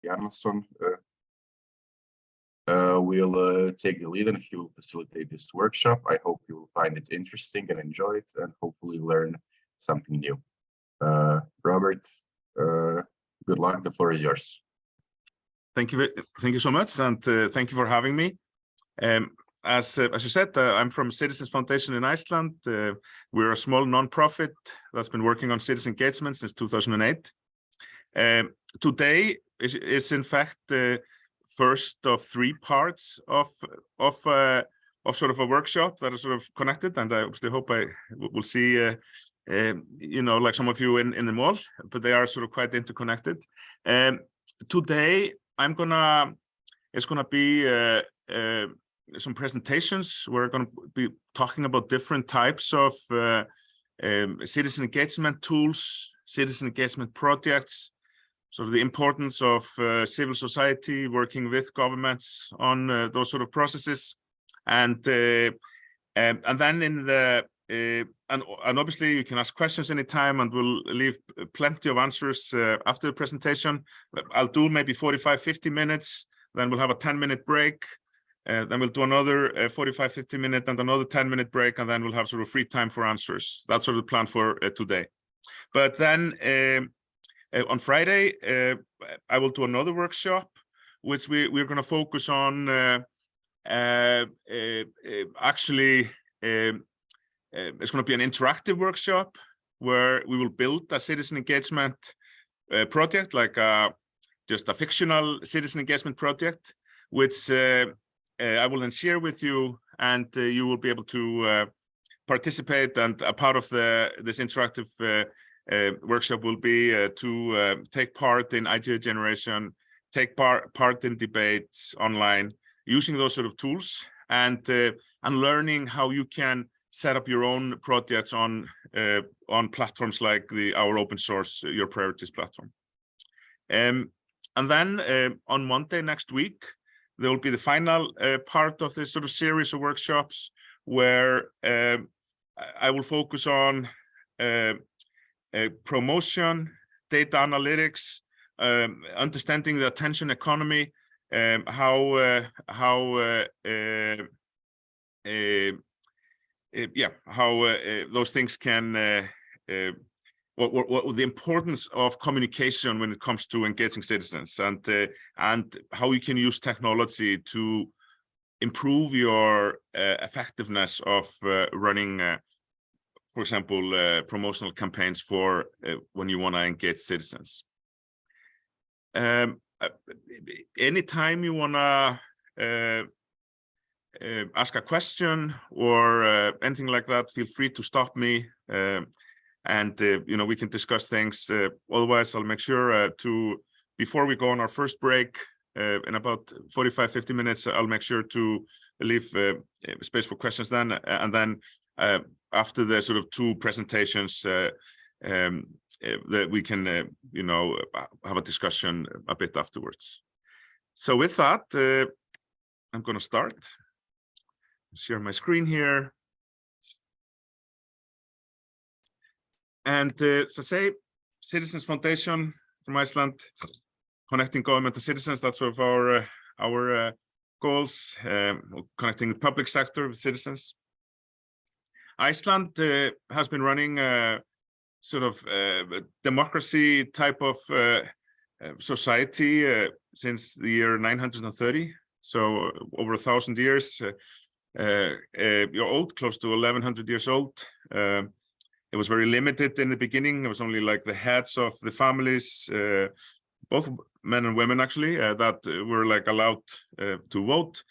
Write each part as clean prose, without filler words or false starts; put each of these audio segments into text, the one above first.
Jarnason will take the lead, and he will facilitate this workshop. I hope you will find it interesting and enjoy it, and hopefully learn something new. Robert, good luck. The floor is yours. Thank you so much, and thank you for having me. As you said, I'm from Citizens Foundation in Iceland. We're a small non-profit that's been working on citizen engagement since 2008. Today is in fact the first of 3 parts of sort of a workshop that is sort of connected, and I obviously hope I will see like some of you in the mall, but they are sort of quite interconnected. Today it's gonna be some presentations. We're going to be talking about different types of citizen engagement tools, citizen engagement projects, sort of the importance of civil society working with governments on those sort of processes, and then in the and obviously you can ask questions anytime, and we'll leave plenty of answers after the presentation. I'll do maybe 45-50 minutes, then we'll have a 10-minute break. Then we'll do another 45-50 minute and another 10-minute break, and then we'll have sort of free time for answers. That's sort of the plan for today. But then on Friday, I will do another workshop, which we're going to focus on actually, it's going to be an interactive workshop where we will build a citizen engagement project, like just a fictional citizen engagement project, which I will then share with you, and you will be able to participate. And a part of this interactive workshop will be to take part in idea generation, take part in debates online, using those sort of tools, and learning how you can set up your own projects on platforms like our open source Your Priorities platform. And then on Monday next week, there will be the final part of this sort of series of workshops, where I will focus on promotion, data analytics, understanding the attention economy, how those things can what the importance of communication when it comes to engaging citizens, and how you can use technology to improve your effectiveness of running, for example, promotional campaigns for when you want to engage citizens. Anytime you want to ask a question or anything like that, feel free to stop me. And we can discuss things. Otherwise, I'll make sure before we go on our first break in about 45-50 minutes, I'll make sure to leave space for questions then. And then after the sort of 2 presentations, that we can have a discussion a bit afterwards. So with that, I'm going to start. Share my screen here. And so say Citizens Foundation from Iceland, connecting government to citizens, that's sort of our goals, connecting the public sector with citizens. Iceland has been running sort of democracy type of society since the year 930, so over 1,000 years. You're old, close to 1,100 years old. It was very limited in the beginning. It was only like the heads of the families, both men and women actually, that were like allowed to vote.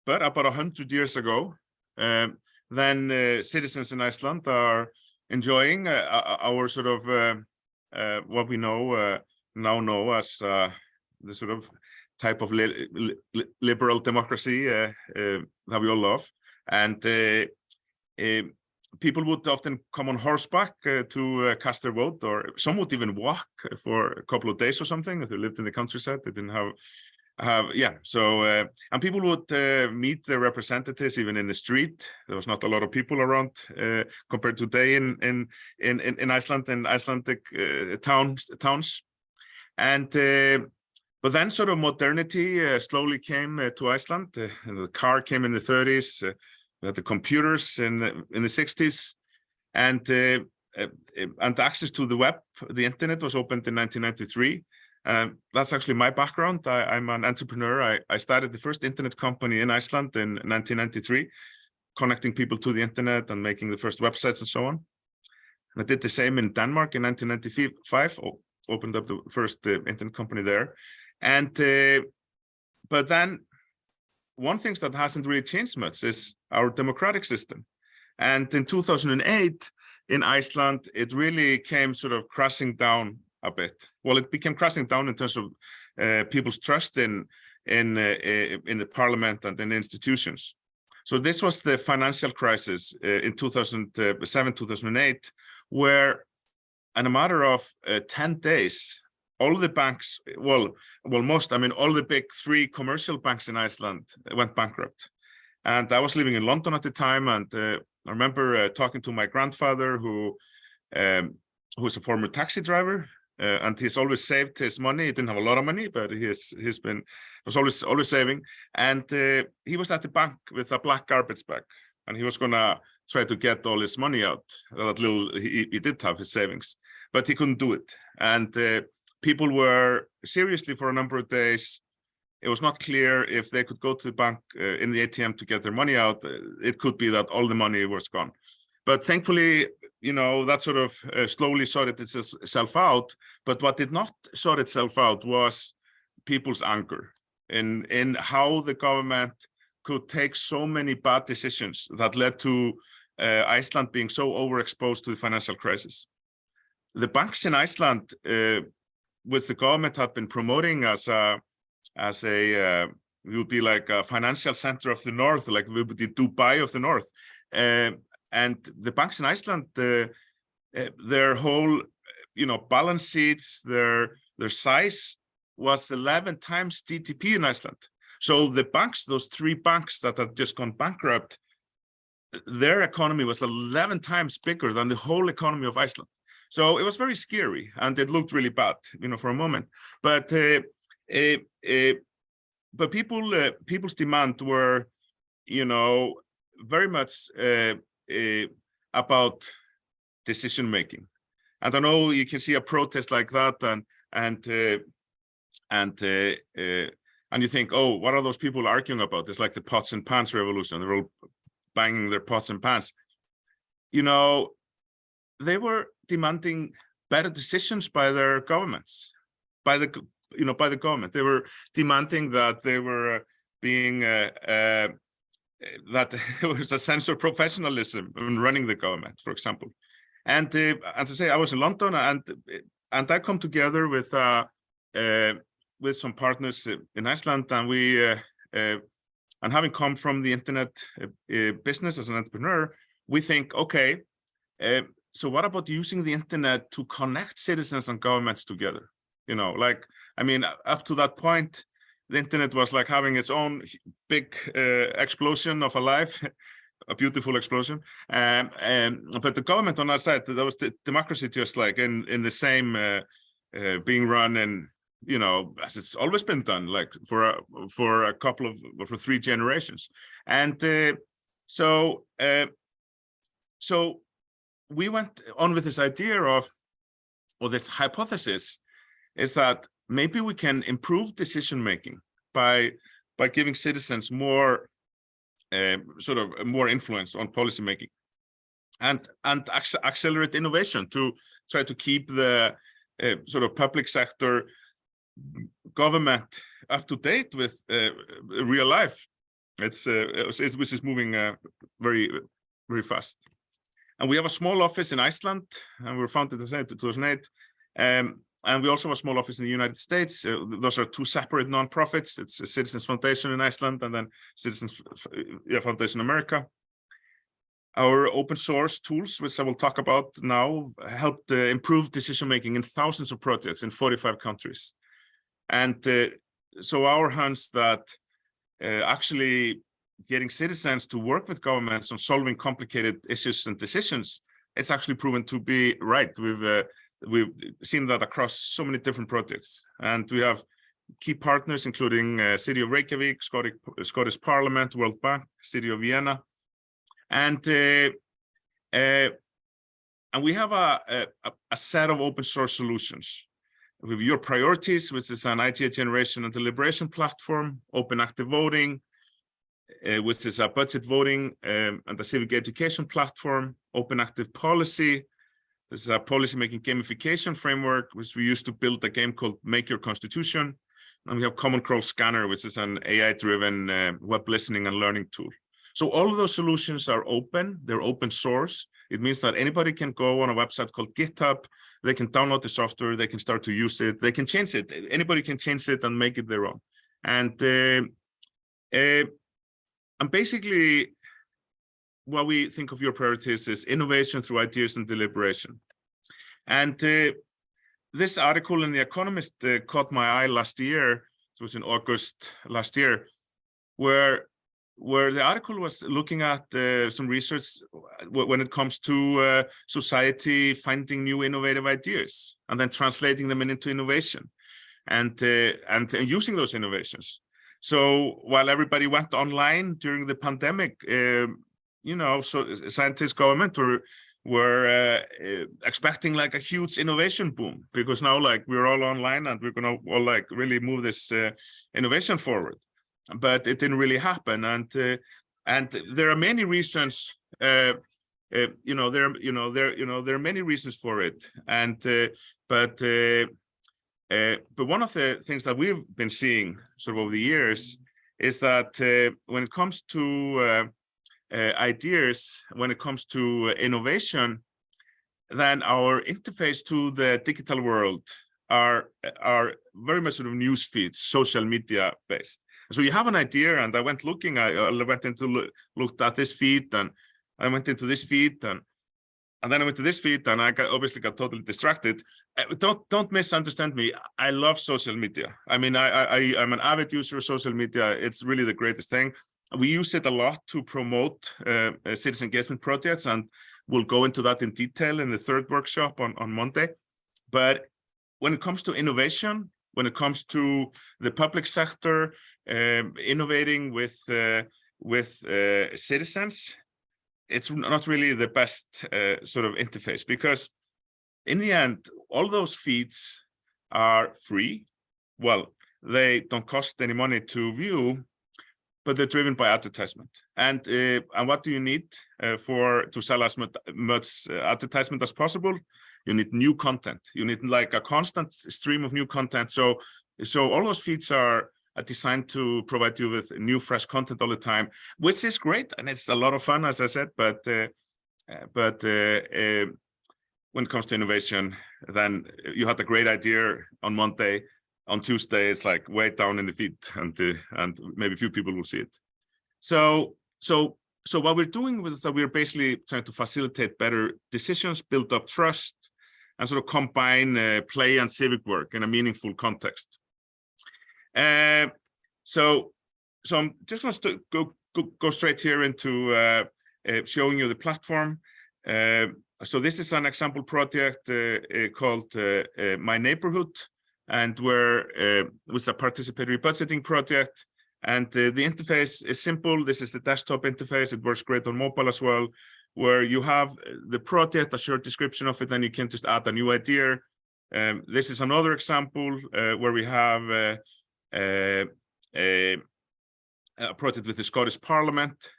But about 100 years ago, then citizens in Iceland are enjoying our sort of what we now know as the sort of type of liberal democracy that we all love. And people would often come on horseback to cast their vote, or some would even walk for a couple of days or something if they lived in the countryside. They didn't have and people would meet their representatives even in the street. There was not a lot of people around compared to today in Iceland and Icelandic towns. And but then sort of modernity slowly came to Iceland. The car came in the 30s. We had the computers in the 60s, and access to the web, the internet, was opened in 1993. That's actually my background. I'm an entrepreneur. I started the first internet company in Iceland in 1993, connecting people to the internet and making the first websites and so on. And I did the same in Denmark in 1995, opened up the first internet company there. And but then one thing that hasn't really changed much is our democratic system. And in 2008 in Iceland, it really came sort of crashing down a bit. Well, it became crashing down in terms of people's trust in the parliament and in institutions. So this was the financial crisis in 2007, 2008, where in a matter of 10 days, all the banks, all the big 3 commercial banks in Iceland went bankrupt. And I was living in London at the time, and I remember talking to my grandfather, who was a former taxi driver, and he's always saved his money. He didn't have a lot of money, but was always saving. And he was at the bank with a black garbage bag, and he was gonna try to get all his money out. That little he did have his savings, but he couldn't do it. And people were seriously for a number of days. It was not clear if they could go to the bank in the ATM to get their money out. It could be that all the money was gone. But thankfully, that sort of slowly sorted itself out. But what did not sort itself out was people's anger in how the government could take so many bad decisions that led to Iceland being so overexposed to the financial crisis. The banks in Iceland, which the government had been promoting as we would be like a financial center of the north, like we would be Dubai of the north. And the banks in Iceland, their whole, balance sheets, their size was 11 times GDP in Iceland. So the banks, those 3 banks that had just gone bankrupt, their economy was 11 times bigger than the whole economy of Iceland. So it was very scary, and it looked really bad, for a moment. But people's demand were, very much about decision making. And I know you can see a protest like that, and you think, oh, what are those people arguing about? It's like the pots and pans revolution. They're all banging their pots and pans. They were demanding better decisions by their governments, by the government. They were demanding that they were being that there was a sense of professionalism in running the government, for example. And as I say, I was in London, and I come together with some partners in Iceland, and we and having come from the internet business as an entrepreneur, we think, okay, so what about using the internet to connect citizens and governments together? Up to that point, the internet was like having its own big explosion of a life, a beautiful explosion. But the government on our side, there was the democracy just like in the same being run and, as it's always been done, like for 3 generations. And so we went on with this idea of, or this hypothesis, is that maybe we can improve decision making by giving citizens more more influence on policy making, and accelerate innovation to try to keep the public sector government up to date with real life. Which is moving very, very fast. And we have a small office in Iceland, and we were founded in 2008. And we also have a small office in the United States. Those are 2 separate nonprofits. It's a Citizens Foundation in Iceland, and then Citizens Foundation America. Our open source tools, which I will talk about now, helped improve decision making in thousands of projects in 45 countries. And so our hunch that actually getting citizens to work with governments on solving complicated issues and decisions, it's actually proven to be right. We've seen that across so many different projects, and we have key partners including City of Reykjavik, Scottish Parliament, World Bank, City of Vienna, and we have a set of open source solutions. We have Your Priorities, which is an idea generation and deliberation platform, Open Active Voting, which is a budget voting and a civic education platform, Open Active Policy. This is a policy-making gamification framework, which we use to build a game called Make Your Constitution. And we have Common Crawl Scanner, which is an AI-driven web listening and learning tool. So all of those solutions are open, they're open source. It means that anybody can go on a website called GitHub, they can download the software, they can start to use it, they can change it. Anybody can change it and make it their own. And basically, what we think of Your Priorities is innovation through ideas and deliberation. And this article in The Economist caught my eye last year. It was in August last year, where the article was looking at some research when it comes to society finding new innovative ideas and then translating them into innovation and using those innovations. So while everybody went online during the pandemic, you know, so scientists, government were expecting like a huge innovation boom, because now like we're all online and we're gonna all like really move this innovation forward. But it didn't really happen, and there are many reasons. There are many reasons for it, and but one of the things that we've been seeing sort of over the years is that when it comes to ideas, when it comes to innovation, then our interface to the digital world are very much sort of news feeds, social media based. So you have an idea, and I went looking. I went into looked at this feed, and I went into this feed, and then I went to this feed, and I obviously got totally distracted. Don't misunderstand me. I love social media. I mean, I'm an avid user of social media. It's really the greatest thing. We use it a lot to promote citizen engagement projects, and we'll go into that in detail in the third workshop on Monday. But when it comes to innovation, when it comes to the public sector innovating with citizens, it's not really the best sort of interface, because in the end, all those feeds are free. Well, they don't cost any money to view, but they're driven by advertisement. And what do you need to sell as much advertisement as possible? You need new content. You need like a constant stream of new content. So all those feeds are designed to provide you with new, fresh content all the time, which is great, and it's a lot of fun, as I said. But when it comes to innovation, then you had a great idea on Monday. On Tuesday, it's like way down in the feed, and maybe a few people will see it. So what we're doing is that we're basically trying to facilitate better decisions, build up trust, and sort of combine play and civic work in a meaningful context. So I'm just going to go straight here into showing you the platform. So this is an example project called My Neighborhood, and which is a participatory budgeting project. And the interface is simple. This is the desktop interface. It works great on mobile as well, where you have the project, a short description of it, and you can just add a new idea. This is another example where we have a project with the Scottish Parliament,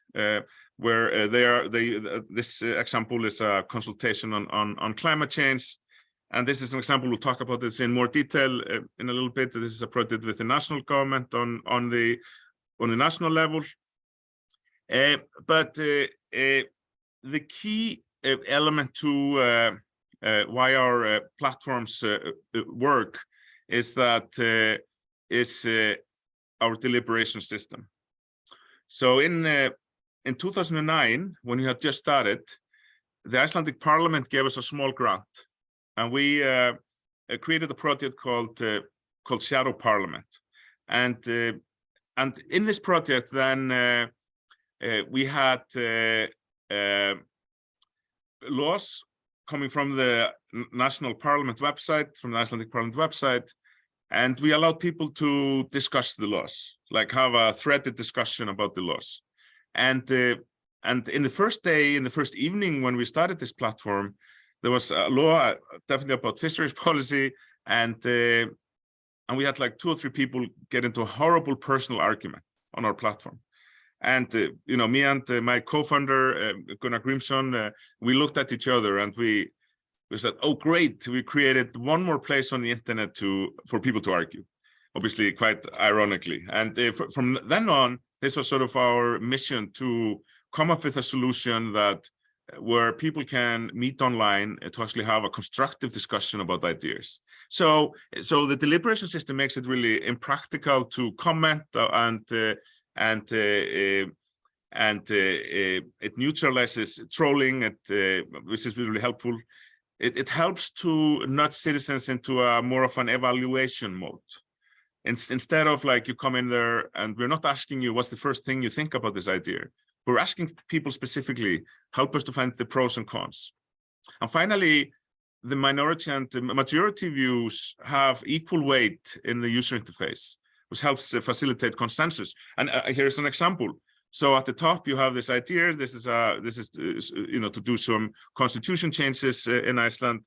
where this example is a consultation on climate change. And this is an example. We'll talk about this in more detail in a little bit. This is a project with the national government on the national level. But the key element to why our platforms work is that our deliberation system. So in 2009, when we had just started, the Icelandic Parliament gave us a small grant, and we created a project called Shadow Parliament. And in this project, then we had laws coming from the National Parliament website, from the Icelandic Parliament website, and we allowed people to discuss the laws, like have a threaded discussion about the laws. And in the first day, in the first evening when we started this platform, there was a law definitely about fisheries policy, and we had like 2 or 3 people get into a horrible personal argument on our platform. And you know, me and my co-founder Gunnar Grímsson, we looked at each other and we said, "Oh, great! We created one more place on the internet for people to argue." Obviously, quite ironically. And from then on, this was sort of our mission to come up with a solution where people can meet online to actually have a constructive discussion about ideas. So the deliberation system makes it really impractical to comment, and it neutralizes trolling, which is really helpful. It helps to nudge citizens into a more of an evaluation mode. Instead of like you come in there and we're not asking you what's the first thing you think about this idea. We're asking people specifically, help us to find the pros and cons. And finally, the minority and the majority views have equal weight in the user interface, which helps facilitate consensus. And here's an example. So at the top, you have this idea. This is you know, to do some constitution changes in Iceland,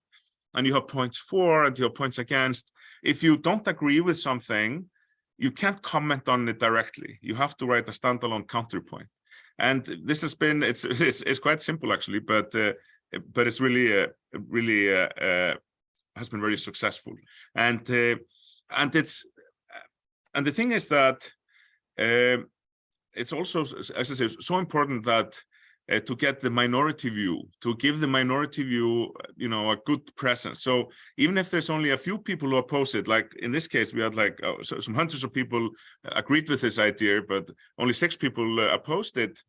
and you have points for and you have points against. If you don't agree with something, you can't comment on it directly. You have to write a standalone counterpoint. And this has been it's quite simple actually, but it's really has been very successful. And the thing is that it's also, as I say, so important that to get the minority view, to give the minority view, you know, a good presence. So even if there's only a few people who oppose it, like in this case, we had like some hundreds of people agreed with this idea, but only 6 people opposed it.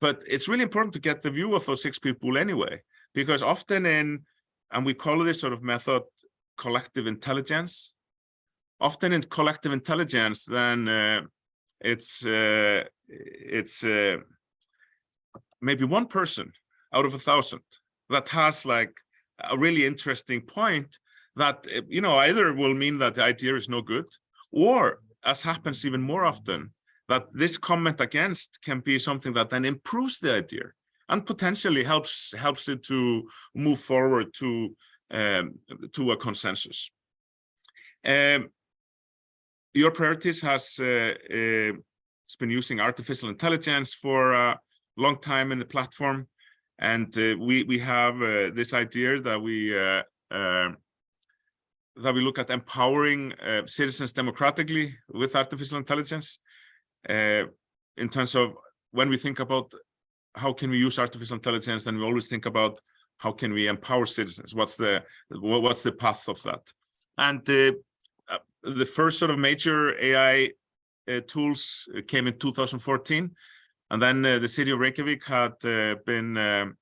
But it's really important to get the view of those 6 people anyway, because often and we call this sort of method collective intelligence. Often in collective intelligence, then it's maybe one person out of 1,000 that has like a really interesting point that, you know, either will mean that the idea is no good, or, as happens even more often, that this comment against can be something that then improves the idea and potentially helps it to move forward to a consensus. Your Priorities has been using artificial intelligence for a long time in the platform, and we have this idea that we look at empowering citizens democratically with artificial intelligence. In terms of when we think about how can we use artificial intelligence, then we always think about how can we empower citizens. What's the path of that? And the first sort of major AI tools came in 2014, and then the city of Reykjavik had been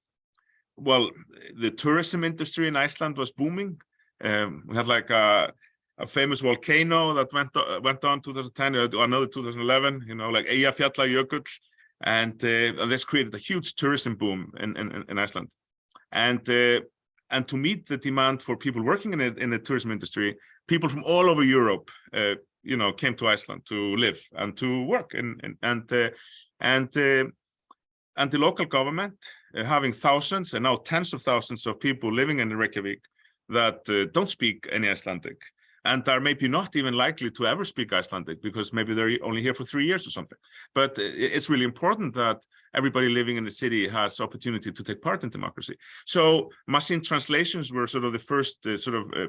well, the tourism industry in Iceland was booming. We had like a famous volcano that went on 2010, another 2011, you know, like Eyjafjallajökull, and this created a huge tourism boom in Iceland. And to meet the demand for people working in the tourism industry, people from all over Europe, you know, came to Iceland to live and to work, and the local government, having thousands and now tens of thousands of people living in Reykjavik that don't speak any Icelandic, and are maybe not even likely to ever speak Icelandic because maybe they're only here for 3 years or something. But it's really important that everybody living in the city has opportunity to take part in democracy. So machine translations were sort of the first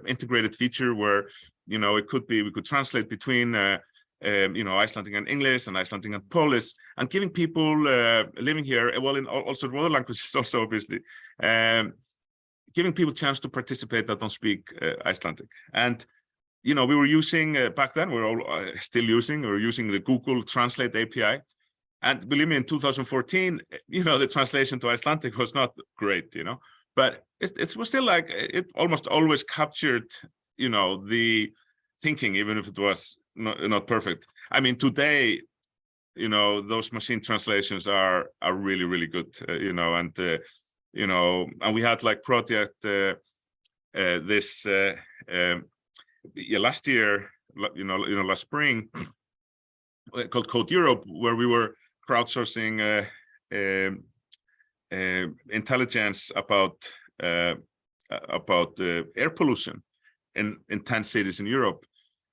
integrated feature where, you know, we could translate between you know, Icelandic and English and Icelandic and Polish, and giving people living here, well, in all sorts of other languages also, obviously, giving people chance to participate that don't speak Icelandic. And you know, we were using back then, we were still using the Google Translate API. And believe me, in 2014, you know, the translation to Icelandic was not great, you know, but it was still like, it almost always captured, you know, the thinking, even if it was not perfect. I mean, today, you know, those machine translations are really, really good, you know, and we had like project this last year, you know, last spring, called Code Europe, where we were crowdsourcing intelligence about air pollution in 10 cities in Europe,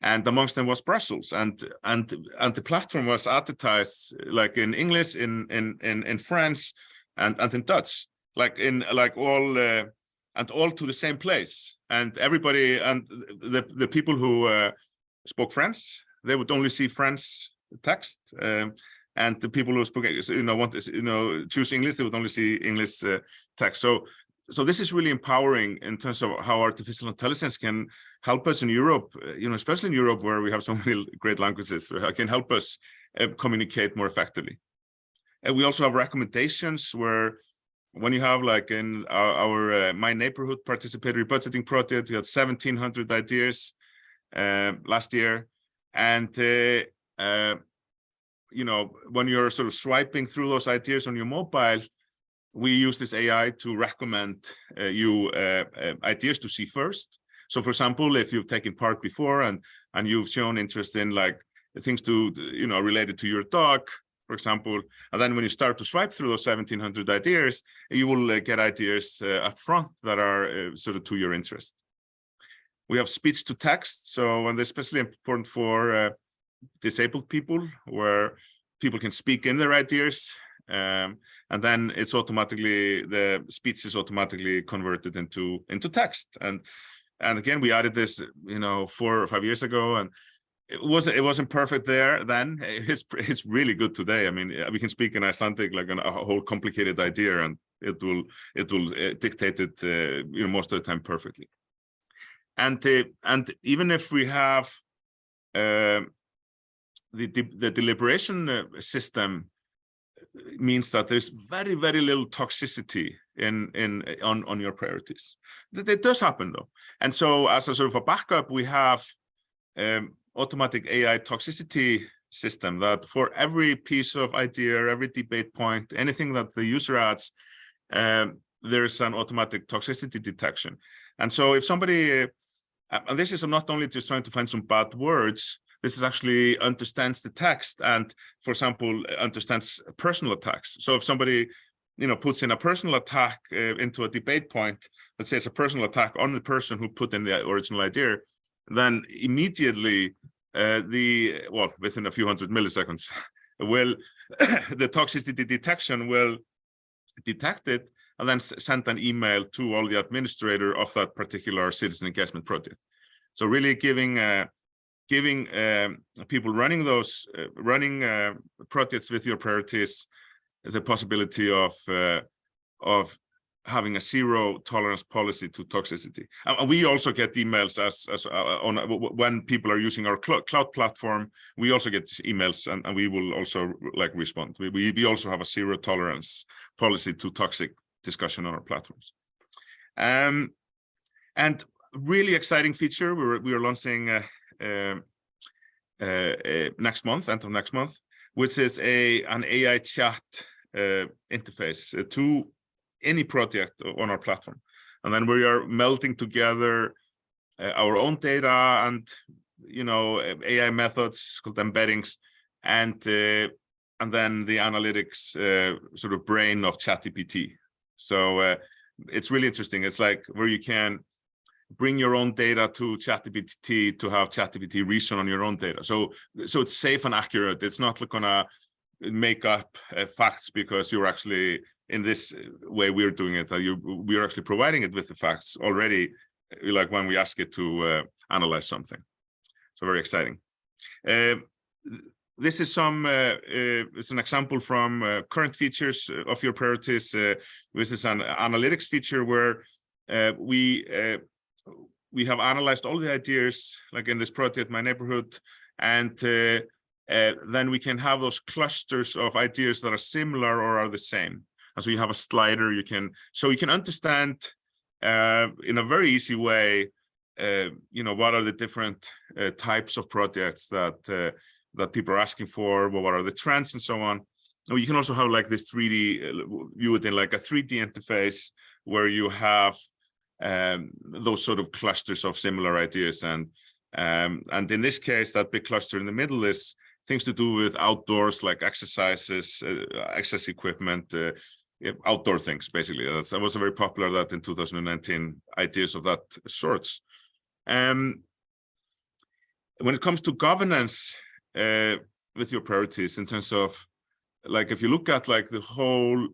and amongst them was Brussels, and the platform was advertised like in English, in French, and in Dutch, like in all and all to the same place, and everybody, and the people who spoke French, they would only see French text, and the people who spoke, you know, want to, you know, choose English, they would only see English text. So this is really empowering in terms of how artificial intelligence can help us in Europe, you know, especially in Europe where we have so many great languages, can help us communicate more effectively. And we also have recommendations where, when you have, like in our My Neighborhood participatory budgeting project, we had 1,700 ideas last year, and you know, when you're sort of swiping through those ideas on your mobile, we use this AI to recommend you ideas to see first. So, for example, if you've taken part before and you've shown interest in like things to, you know, related to your dog, for example, and then when you start to swipe through those 1,700 ideas, you will get ideas up front that are sort of to your interest. We have speech to text, so, and especially important for disabled people, where people can speak in their ideas, and then it's automatically, the speech is automatically converted into text. And again, we added this, you know, 4 or 5 years ago, and it wasn't perfect there then. It's really good today. I mean, we can speak in Icelandic like a whole complicated idea, and it will dictate it, you know, most of the time perfectly. And even if we have the deliberation system, means that there's very, very little toxicity on your priorities. That does happen though. And so, as a sort of a backup, we have automatic AI toxicity system that for every piece of idea, every debate point, anything that the user adds, there's an automatic toxicity detection. And so if somebody, and this is not only just trying to find some bad words, this is actually understands the text and, for example, understands personal attacks. So if somebody, you know, puts in a personal attack into a debate point, let's say it's a personal attack on the person who put in the original idea, then immediately within a few hundred milliseconds, the toxicity detection will detect it and then send an email to all the administrator of that particular citizen engagement project. So really giving people running those projects with your priorities the possibility of having a zero tolerance policy to toxicity. And we also get emails when people are using our cloud platform. We also get emails, and we will also like respond. We also have a zero tolerance policy to toxic discussion on our platforms. And really exciting feature we are launching next month, end of next month, which is an AI chat interface to any project on our platform. And then we are melding together our own data and, you know, AI methods called embeddings, and then the analytics sort of brain of ChatGPT. So it's really interesting. It's like where you can bring your own data to ChatGPT to have ChatGPT reason on your own data. So it's safe and accurate. It's not gonna make up facts because you're actually, in this way we're doing it, we are actually providing it with the facts already, like when we ask it to analyze something. So very exciting. This is it's an example from current features of your priorities. This is an analytics feature where we have analyzed all the ideas, like in this project, My Neighborhood, and then we can have those clusters of ideas that are similar or are the same. And so you have a slider, you can understand in a very easy way what are the different types of projects that people are asking for, what are the trends and so on. Or you can also have like this 3D, view it in like a 3D interface where you have those sort of clusters of similar ideas. And in this case, that big cluster in the middle is things to do with outdoors, like exercises, exercise equipment, outdoor things, basically. That was a very popular that in 2019, ideas of that sorts. When it comes to governance with your priorities, in terms of, like, if you look at like the whole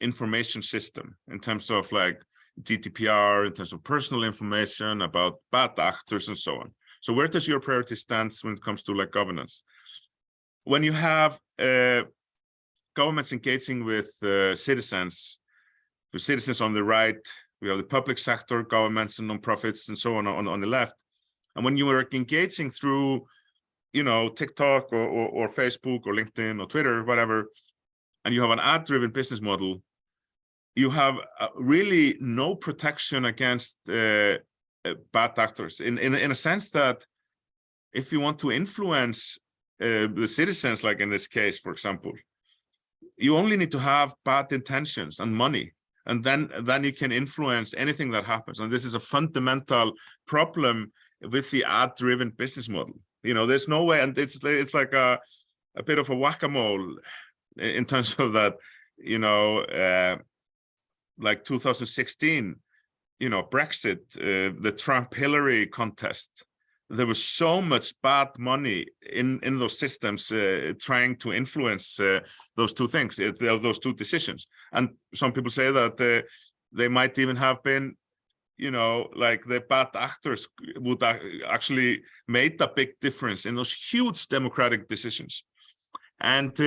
information system, in terms of like GDPR, in terms of personal information about bad actors and so on. So where does your priority stand when it comes to like governance? When you have governments engaging with citizens on the right, we have the public sector, governments and nonprofits and so on the left. And when you are engaging through, TikTok or Facebook or LinkedIn or Twitter, whatever, and you have an ad-driven business model, you have really no protection against bad actors in a sense that if you want to influence the citizens, like in this case, for example, you only need to have bad intentions and money, and then you can influence anything that happens. And this is a fundamental problem with the ad-driven business model. There's no way, and it's like a bit of a whack-a-mole in terms of that, like 2016, Brexit, the Trump-Hillary contest, there was so much bad money in those systems trying to influence those two things, those two decisions. And some people say that they might even have been, like the bad actors would actually made a big difference in those huge democratic decisions. And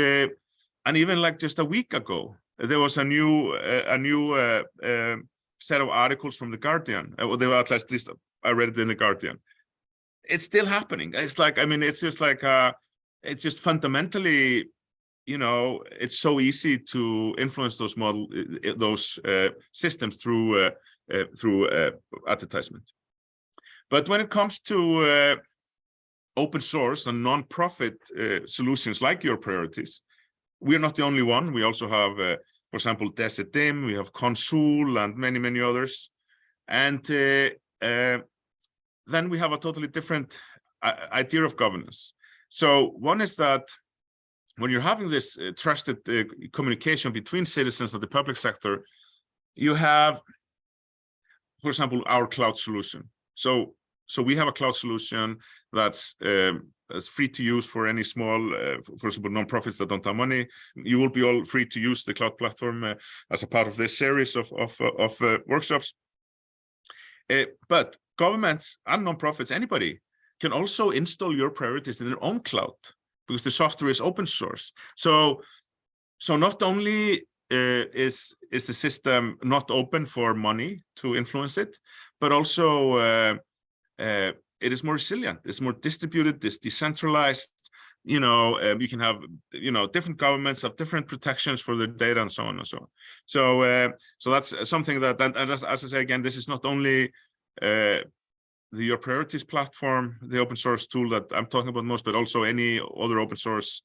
even like just a week ago, there was a new set of articles from The Guardian. They were at least I read it in The Guardian. It's still happening. It's like, it's just like, it's just fundamentally, it's so easy to influence those systems through advertisement. But when it comes to open source and non-profit solutions like your priorities, we're not the only one. We also have, for example, Decidim, we have Consul and many others. And then we have a totally different idea of governance. So one is that when you're having this trusted communication between citizens and the public sector, you have, for example, our cloud solution. So we have a cloud solution that's free to use for any small, for example, nonprofits that don't have money. You will be all free to use the cloud platform as a part of this series of workshops. But governments and nonprofits, anybody, can also install your priorities in their own cloud because the software is open source. So not only is the system not open for money to influence it, but also it is more resilient, it's more distributed, it's decentralized. You can have, different governments have different protections for their data and so on and so on. So that's something that, and as I say again, this is not only your priorities platform, the open source tool that I'm talking about most, but also any other open source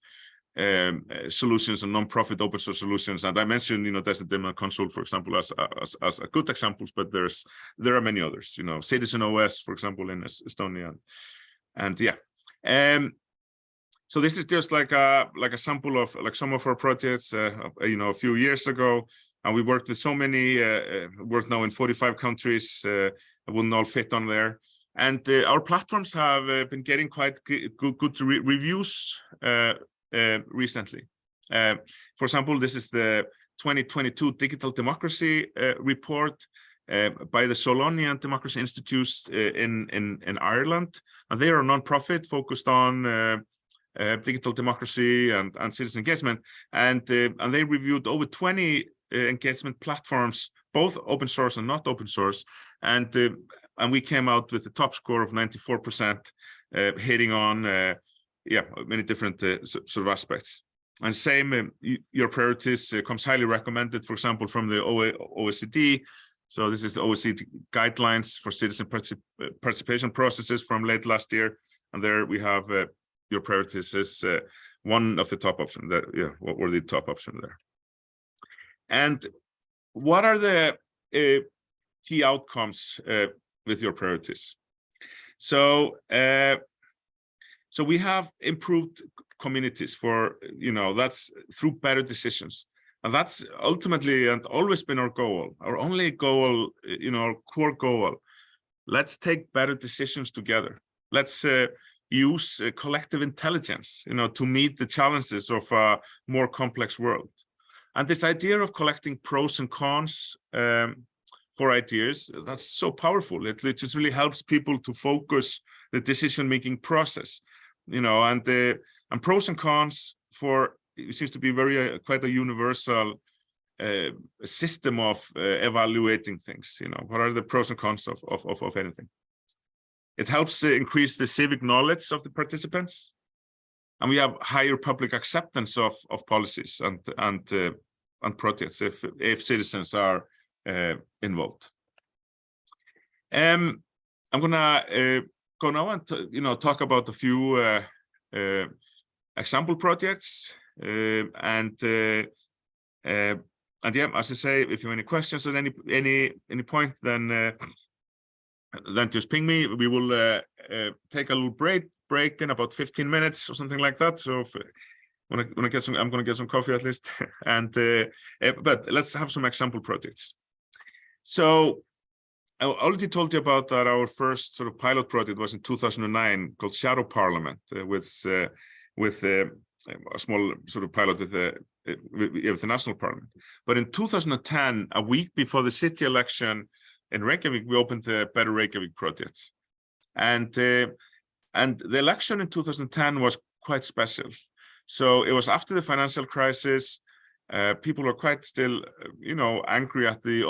solutions and non-profit open source solutions. And I mentioned, Decidim and Consul, for example, as a good examples, but there are many others. Citizen OS, for example, in Estonia, and yeah. So this is just like a sample of like some of our projects, a few years ago, and we worked with so many, worked now in 45 countries. I wouldn't all fit on there. And our platforms have been getting quite good reviews recently. For example, this is the 2022 Digital Democracy report by the Solonian Democracy Institute in Ireland. And they are a non-profit focused on digital democracy and citizen engagement. And they reviewed over 20 engagement platforms, both open source and not open source. And we came out with a top score of 94%, hitting on many different sort of aspects. And same, your priorities comes highly recommended, for example, from the OECD, So this is the OECD guidelines for citizen participation processes from late last year. And there we have your priorities as one of the top options. What were the top options there? And what are the key outcomes with your priorities? So we have improved communities for, that's through better decisions. And that's ultimately and always been our goal, our only goal, our core goal. Let's take better decisions together. Let's use collective intelligence, to meet the challenges of a more complex world. And this idea of collecting pros and cons for ideas, that's so powerful. It just really helps people to focus the decision-making process, and pros and cons it seems to be quite a universal system of evaluating things. What are the pros and cons of anything? It helps increase the civic knowledge of the participants, and we have higher public acceptance of policies and projects if citizens are involved. I'm gonna go now and talk about a few example projects, and yeah, as I say, if you have any questions at any point, then just ping me. We will take a little break in about 15 minutes or something like that. So I'm gonna get some coffee at least, and but let's have some example projects. So I already told you about that. Our first sort of pilot project was in 2009 called Shadow Parliament, with a small sort of pilot with the national parliament. But in 2010, a week before the city election in Reykjavik, we opened the Better Reykjavik project, and the election in 2010 was quite special. So it was after the financial crisis. People were quite still, angry at the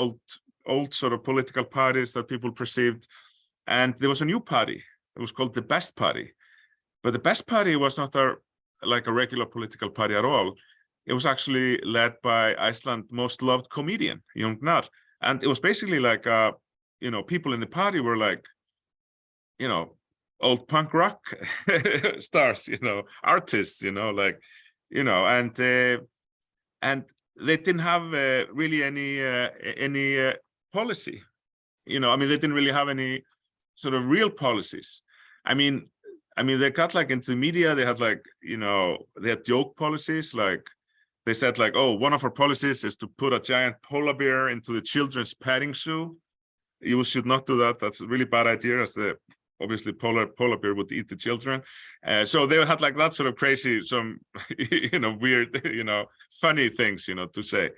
old sort of political parties that people perceived, and there was a new party. It was called the Best Party, but the Best Party was not like a regular political party at all. It was actually led by Iceland's most loved comedian, Jón Gnarr. And it was basically like, people in the party were like, old punk rock stars, artists, and they didn't have really any policy. They didn't really have any sort of real policies. I mean, they got like into the media. They had like, they had joke policies. Like they said like, oh, one of our policies is to put a giant polar bear into the children's petting zoo. You should not do that. That's a really bad idea, as obviously polar bear would eat the children. So they had like that sort of crazy, some, weird, funny things, to say.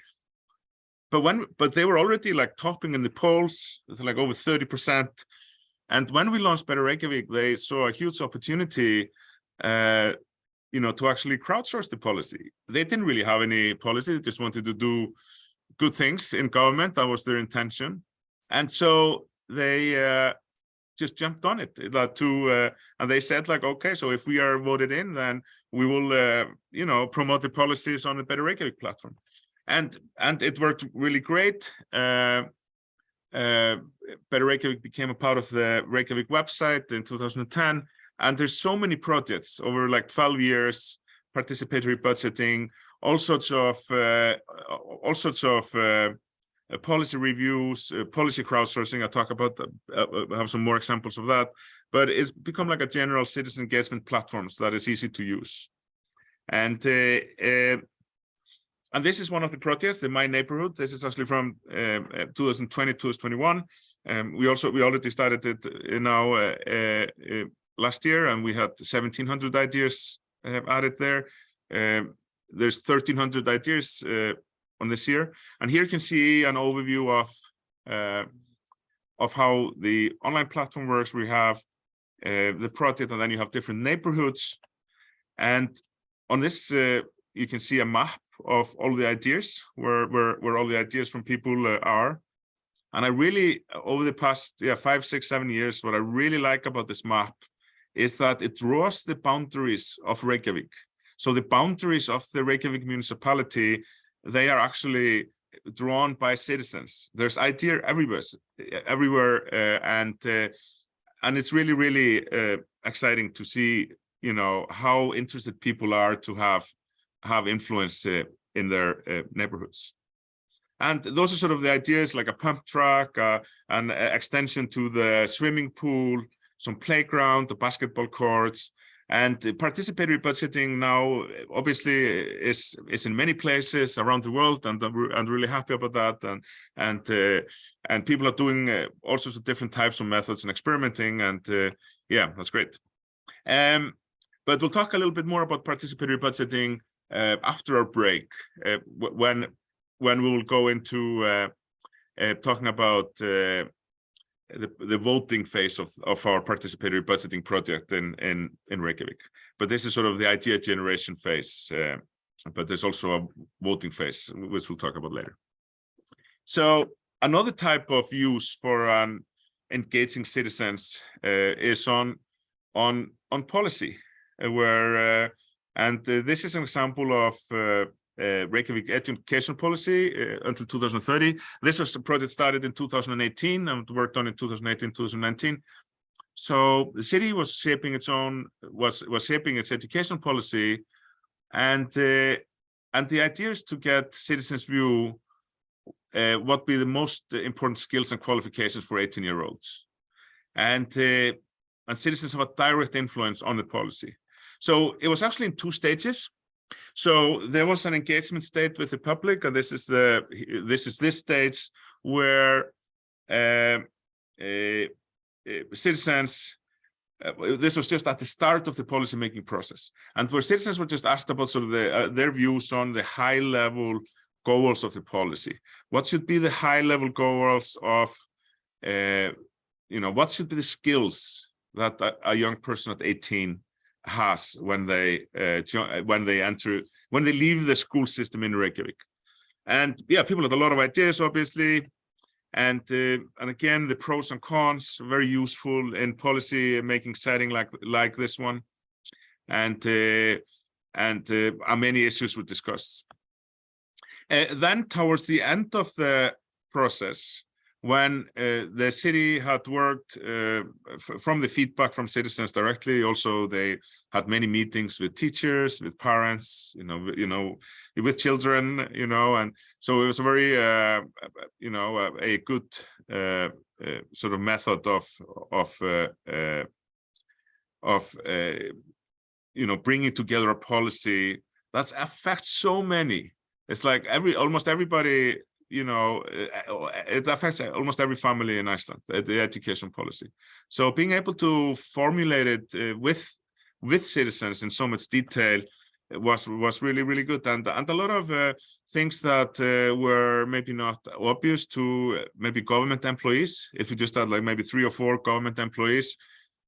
But they were already like topping in the polls, like over 30%. And when we launched Better Reykjavik, they saw a huge opportunity, to actually crowdsource the policy. They didn't really have any policy. They just wanted to do good things in government. That was their intention. And so they just jumped on it and they said like, okay, so if we are voted in, then we will, promote the policies on the Better Reykjavik platform. And it worked really great. Better Reykjavik became a part of the Reykjavik website in 2010, and there's so many projects over like 12 years, participatory budgeting, all sorts of policy reviews, policy crowdsourcing. I talk about, have some more examples of that, but it's become like a general citizen engagement platform that is easy to use. And this is one of the projects in my neighborhood. This is actually from 2020, 2021. We already started it now last year, and we had 1,700 ideas added there. There's 1,300 ideas on this year, and here you can see an overview of how the online platform works. We have the project, and then you have different neighborhoods, and on this you can see a map of all the ideas, where all the ideas from people are. And I really, over the past 5, 6, 7 years, what I really like about this map is that it draws the boundaries of Reykjavik. So the boundaries of the Reykjavik municipality, they are actually drawn by citizens. There's idea everywhere, and it's really, really exciting to see, you know, how interested people are to have influence in their neighborhoods. And those are sort of the ideas, like a pump track, an extension to the swimming pool, some playground, the basketball courts. And participatory budgeting now obviously is in many places around the world, and I'm really happy about that. And people are doing all sorts of different types of methods and experimenting, and yeah, that's great. But we'll talk a little bit more about participatory budgeting after our break, when we will go into talking about the voting phase of our participatory budgeting project in Reykjavik. But this is sort of the idea generation phase, but there's also a voting phase, which we'll talk about later. So another type of use for engaging citizens is on policy, where and this is an example of Reykjavik education policy until 2030. This was a project started in 2018 and worked on in 2018, 2019. So the city was shaping its education policy, and the idea is to get citizens' view what be the most important skills and qualifications for 18-year-olds, and citizens have a direct influence on the policy. So it was actually in 2 stages. So there was an engagement stage with the public, and this is this stage where citizens. This was just at the start of the policy-making process, and where citizens were just asked about sort of their views on the high-level goals of the policy. What should be the high-level goals of, you know, what should be the skills that a young person at 18 has when they leave the school system in Reykjavik. And yeah, people had a lot of ideas, obviously, and again, the pros and cons very useful in policy making setting like this one, and many issues were discussed. Then towards the end of the process, when the city had worked from the feedback from citizens directly, also they had many meetings with teachers, with parents, you know, with children, you know, and so it was a very, you know, a good sort of method of you know, bringing together a policy that affects so many. It's like almost everybody. You know, it affects almost every family in Iceland, the education policy. So being able to formulate it with citizens in so much detail was really, really good, and a lot of things that were maybe not obvious to maybe government employees. If you just had like maybe 3 or 4 government employees,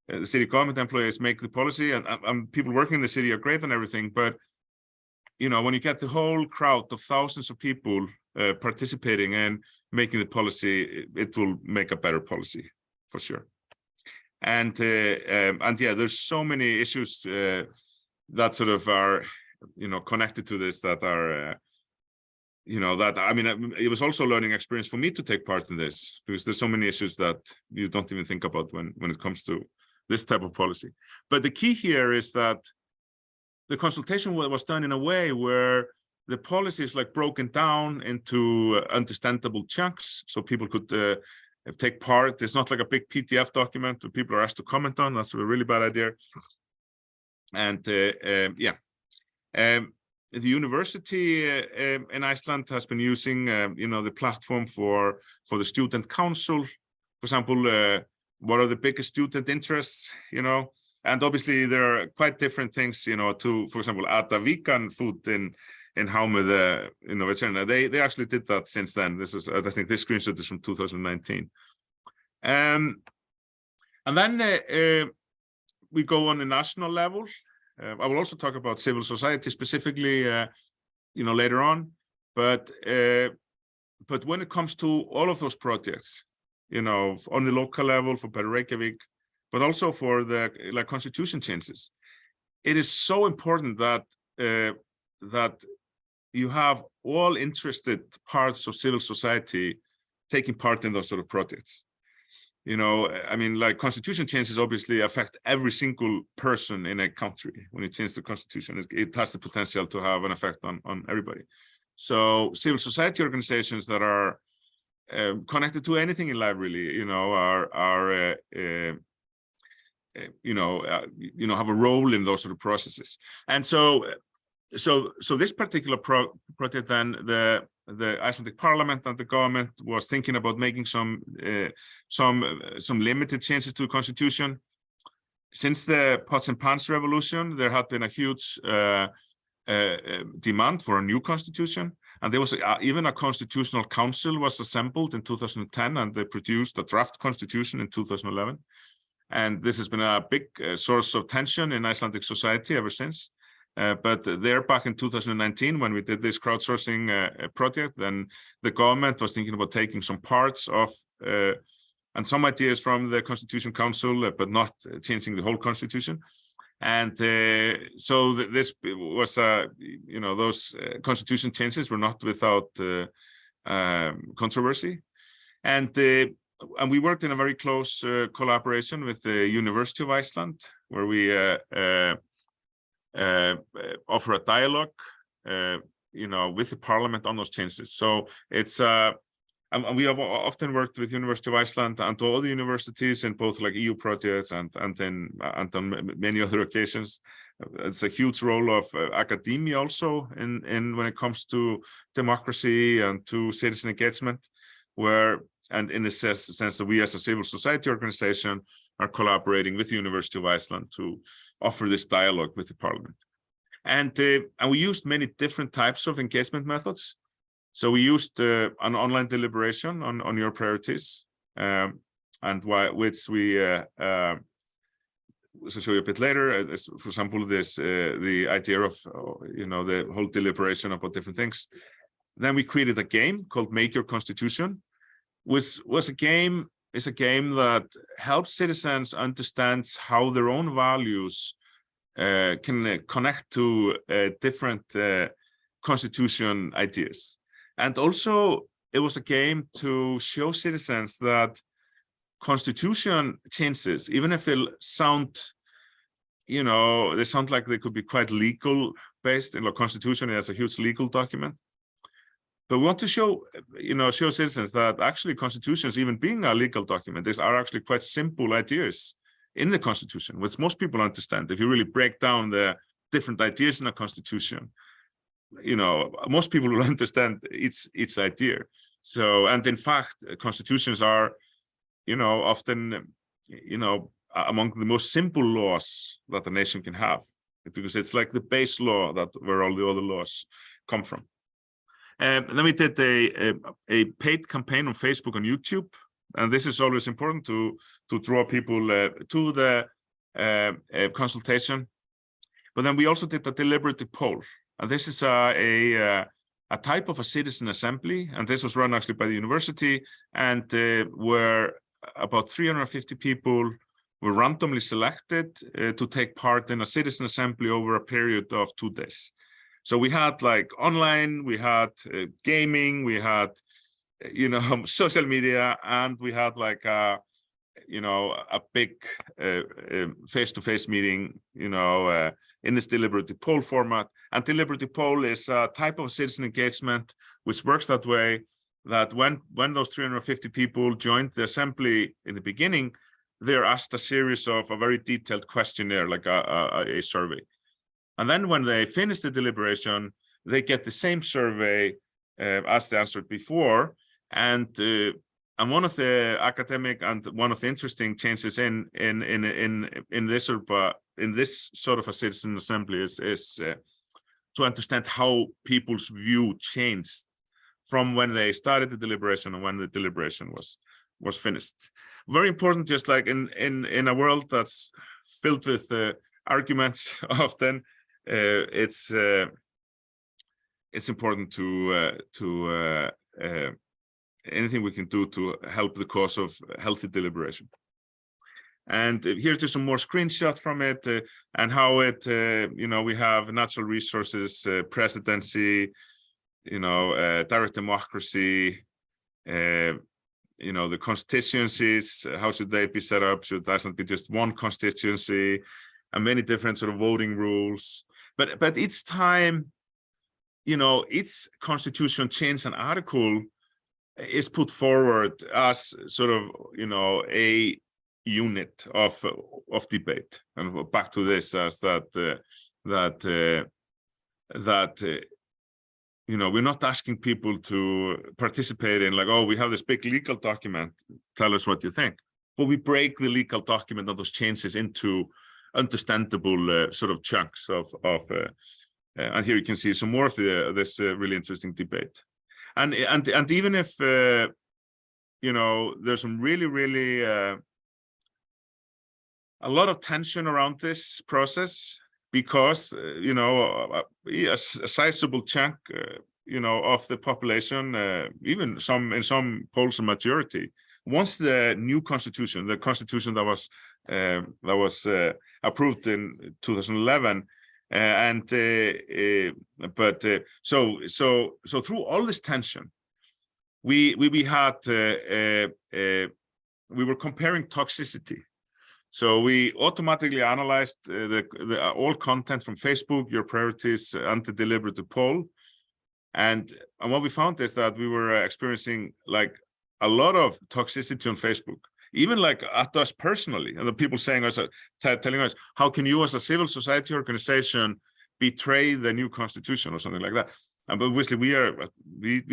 the city government employees make the policy, and people working in the city are great and everything, but you know, when you get the whole crowd of thousands of people participating and making the policy, it will make a better policy for sure. And yeah, there's so many issues that sort of are, you know, connected to this that are, you know, that I mean, it was also a learning experience for me to take part in this, because there's so many issues that you don't even think about when it comes to this type of policy. But the key here is that the consultation was done in a way where the policy is like broken down into understandable chunks, so people could take part. It's not like a big PDF document that people are asked to comment on. That's a really bad idea. And yeah, the university in Iceland has been using, you know, the platform for the student council. For example, what are the biggest student interests, you know? And obviously there are quite different things, you know, to, for example, add a vegan food in Hámið, you know, they actually did that since then. This is, I think this screenshot is from 2019. And then we go on a national level. I will also talk about civil society specifically, you know, later on. But when it comes to all of those projects, you know, on the local level for Better Reykjavik, but also for the like constitution changes, it is so important that that you have all interested parts of civil society taking part in those sort of projects. You know, I mean, like constitution changes obviously affect every single person in a country. When you change the constitution, it has the potential to have an effect on everybody. So civil society organizations that are connected to anything in life, really, you know, have a role in those sort of processes. And so this particular project, then the Icelandic Parliament and the government was thinking about making some limited changes to the constitution. Since the pots and pans revolution, there had been a huge demand for a new constitution, and there was even a constitutional council was assembled in 2010, and they produced a draft constitution in 2011. And this has been a big source of tension in Icelandic society ever since. But there, back in 2019, when we did this crowdsourcing project, then the government was thinking about taking some parts of and some ideas from the Constitution Council, but not changing the whole constitution. And so this was, those constitution changes were not without controversy. And we worked in a very close collaboration with the University of Iceland, where we offer a dialogue, with the parliament on those changes. So it's and we have often worked with University of Iceland and all the universities in both like EU projects and on many other occasions. It's a huge role of academia also in when it comes to democracy and to citizen engagement, and in the sense that we as a civil society organization are collaborating with the University of Iceland to offer this dialogue with the parliament. And we used many different types of engagement methods. So we used an online deliberation on your priorities, which we will show you a bit later. For example, the idea of the whole deliberation about different things. Then we created a game called Make Your Constitution, which was a game that helps citizens understand how their own values can connect to different constitution ideas. And also, it was a game to show citizens that constitution changes, even if they sound, they sound like they could be quite legal based. In the constitution, it has a huge legal document. But we want to show citizens that actually constitutions, even being a legal document, these are actually quite simple ideas in the constitution, which most people understand. If you really break down the different ideas in a constitution, most people will understand its idea. So, and in fact, constitutions are, often, among the most simple laws that a nation can have, because it's like the base law where all the other laws come from. And then we did a paid campaign on Facebook and YouTube, and this is always important to draw people to the consultation. But then we also did a deliberative poll. And this is a type of a citizen assembly, and this was run actually by the university, and where about 350 people were randomly selected to take part in a citizen assembly over a period of 2 days. So we had like online, we had gaming, we had social media, and we had like a big face-to-face meeting, in this deliberative poll format. And deliberative poll is a type of citizen engagement which works that way, that when those 350 people joined the assembly in the beginning, they're asked a series of a very detailed questionnaire, like a survey. And then when they finish the deliberation, they get the same survey as they answered before. And one of the academic and one of the interesting changes in this sort of a citizen assembly is to understand how people's view changed from when they started the deliberation and when the deliberation was finished. Very important, just like in a world that's filled with arguments often, it's important to anything we can do to help the cause of healthy deliberation. And here's just some more screenshots from it, and how it, we have natural resources, presidency, direct democracy, the constituencies, how should they be set up? Should Iceland be just one constituency, and many different sort of voting rules? But each time, each constitution change and article is put forward as sort of, a unit of debate. And back to this as that we're not asking people to participate in like, oh, we have this big legal document, tell us what you think. But we break the legal document and those changes into understandable sort of chunks of and here you can see some more of this really interesting debate. And even if there's some really a lot of tension around this process, because a sizable chunk of the population, even in some polls a majority, wants the new constitution, the constitution that was approved in 2011. So through all this tension, we were comparing toxicity. So we automatically analyzed all content from Facebook, your priorities, and the deliberative poll. And what we found is that we were experiencing like a lot of toxicity on Facebook, even like at us personally, and the people saying us, telling us, how can you as a civil society organization betray the new constitution or something like that? And obviously we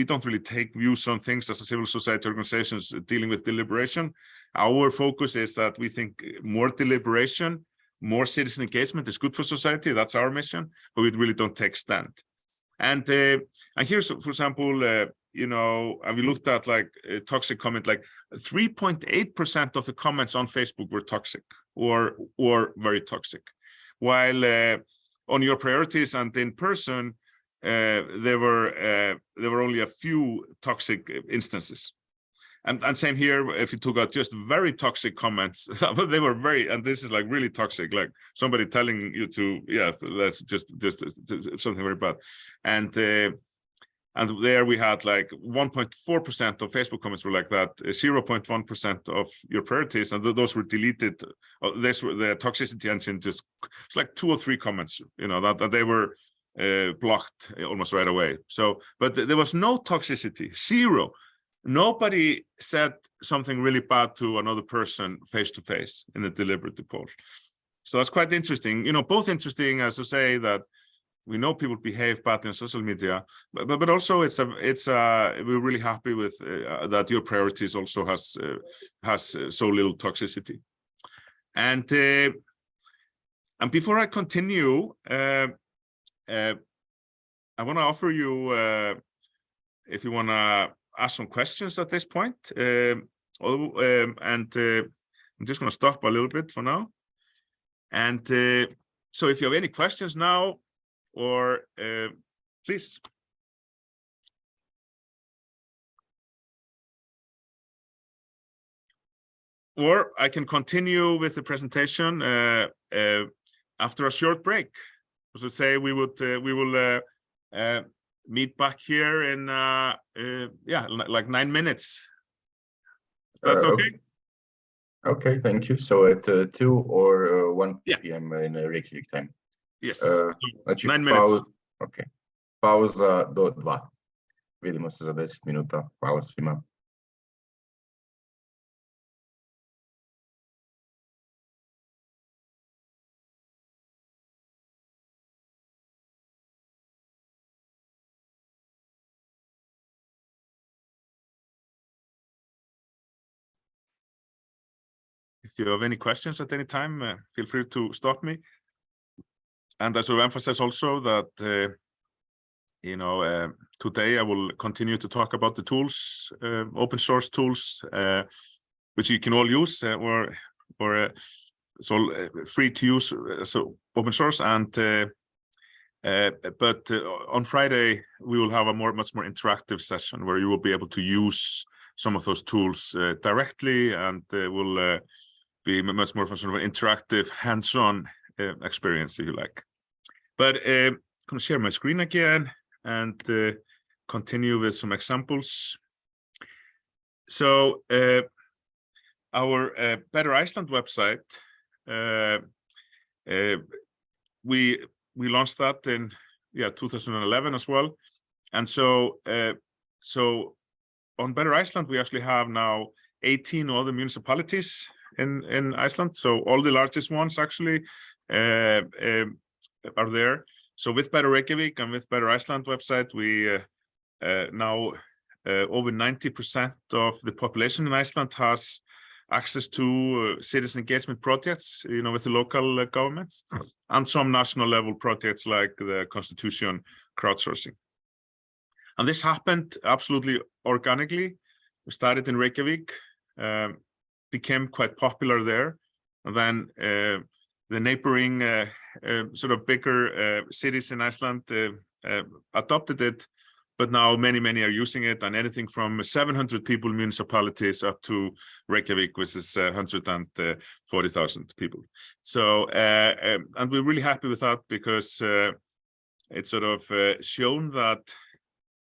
don't really take views on things as a civil society organizations dealing with deliberation. Our focus is that we think more deliberation, more citizen engagement is good for society. That's our mission, but we really don't take stand. And here's, for example, and we looked at like a toxic comment, like 3.8% of the comments on Facebook were toxic or very toxic, while on your priorities and in person, there were only a few toxic instances. And same here, if you took out just very toxic comments, they were and this is like really toxic, like somebody telling you to, let's just something very bad. And there we had like 1.4% of Facebook comments were like that, 0.1% of your priorities, and those were deleted. The toxicity engine it's like 2 or 3 comments, that they were blocked almost right away. So, but there was no toxicity, 0. Nobody said something really bad to another person face to face in the deliberative poll. So that's quite interesting. Both interesting as to say that we know people behave badly on social media, but also we're really happy with that your priorities also has so little toxicity. And before I continue, I want to offer you, if you want to ask some questions at this point, and I'm just going to stop a little bit for now. And so if you have any questions now, or please. Or I can continue with the presentation after a short break. So say we will meet back here in like 9 minutes. That's okay? Okay, thank you. So at 2 or 1 Yeah. p.m. in Reykjavik time. Yes. Znači 9 minutes. Ok. Pauza do 2. Vidimo se za 10 minuta. Hvala svima. If you have any questions at any time, feel free to stop me. And I sort of emphasize also that, today I will continue to talk about the tools, open source tools, which you can all use, or it's all free to use, so open source. And but on Friday we will have a much more interactive session where you will be able to use some of those tools directly, and will be much more of a sort of an interactive, hands-on experience, if you like. But I'm going to share my screen again, and continue with some examples. So our Better Iceland website, we launched that in 2011 as well, and so on Better Iceland we actually have now 18 other municipalities in Iceland. So all the largest ones actually are there. So with Better Reykjavik and with Better Iceland website, we now over 90% of the population in Iceland has access to citizen engagement projects, with the local governments, and some national level projects like the Constitution crowdsourcing. And this happened absolutely organically. We started in Reykjavik, became quite popular there, and then the neighboring sort of bigger cities in Iceland adopted it. But now many are using it, and anything from 700 people municipalities up to Reykjavik, which is 140,000 people. So, and we're really happy with that because it's sort of shown that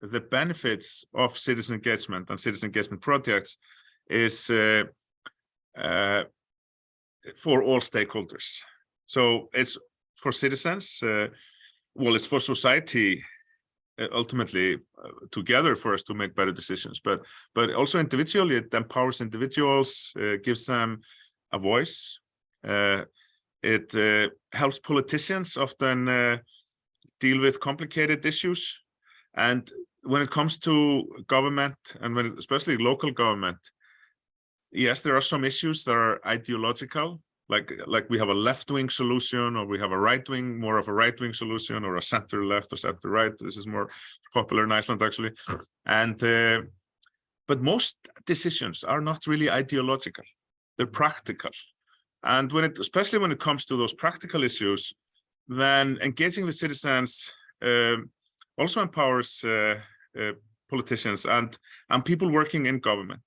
the benefits of citizen engagement and citizen engagement projects is for all stakeholders. So it's for citizens, well, it's for society. Ultimately together for us to make better decisions, but also individually, it empowers individuals, gives them a voice. It helps politicians often deal with complicated issues. And when it comes to government, and especially local government, yes, there are some issues that are ideological, like we have a left-wing solution, or we have a right-wing, more of a right-wing solution, or a center-left or center-right. This is more popular in Iceland, actually. And but most decisions are not really ideological; they're practical. And especially when it comes to those practical issues, then engaging with citizens also empowers politicians and people working in government.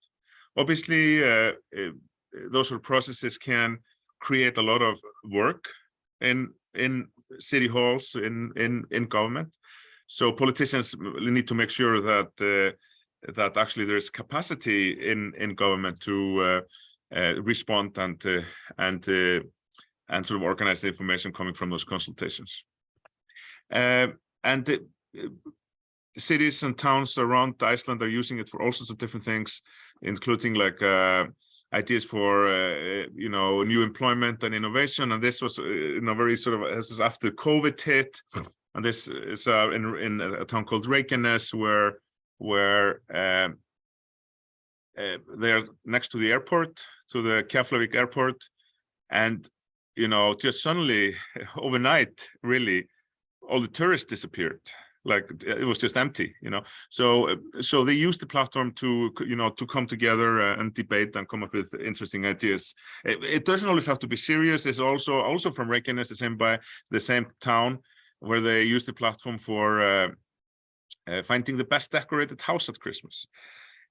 Obviously, those sort of processes can create a lot of work in city halls, in government. So politicians need to make sure that that actually there is capacity in government to respond and sort of organize the information coming from those consultations. Cities and towns around Iceland are using it for all sorts of different things, including like ideas for new employment and innovation. And this was very sort of, this is after COVID hit, and this is in a town called Reykjanes, where they're next to the airport, to the Keflavik airport, and just suddenly overnight, really, all the tourists disappeared. Like it was just empty, So they used the platform to come together and debate and come up with interesting ideas. It doesn't always have to be serious. It's also from Reykjanes, the same town, where they use the platform for finding the best decorated house at Christmas.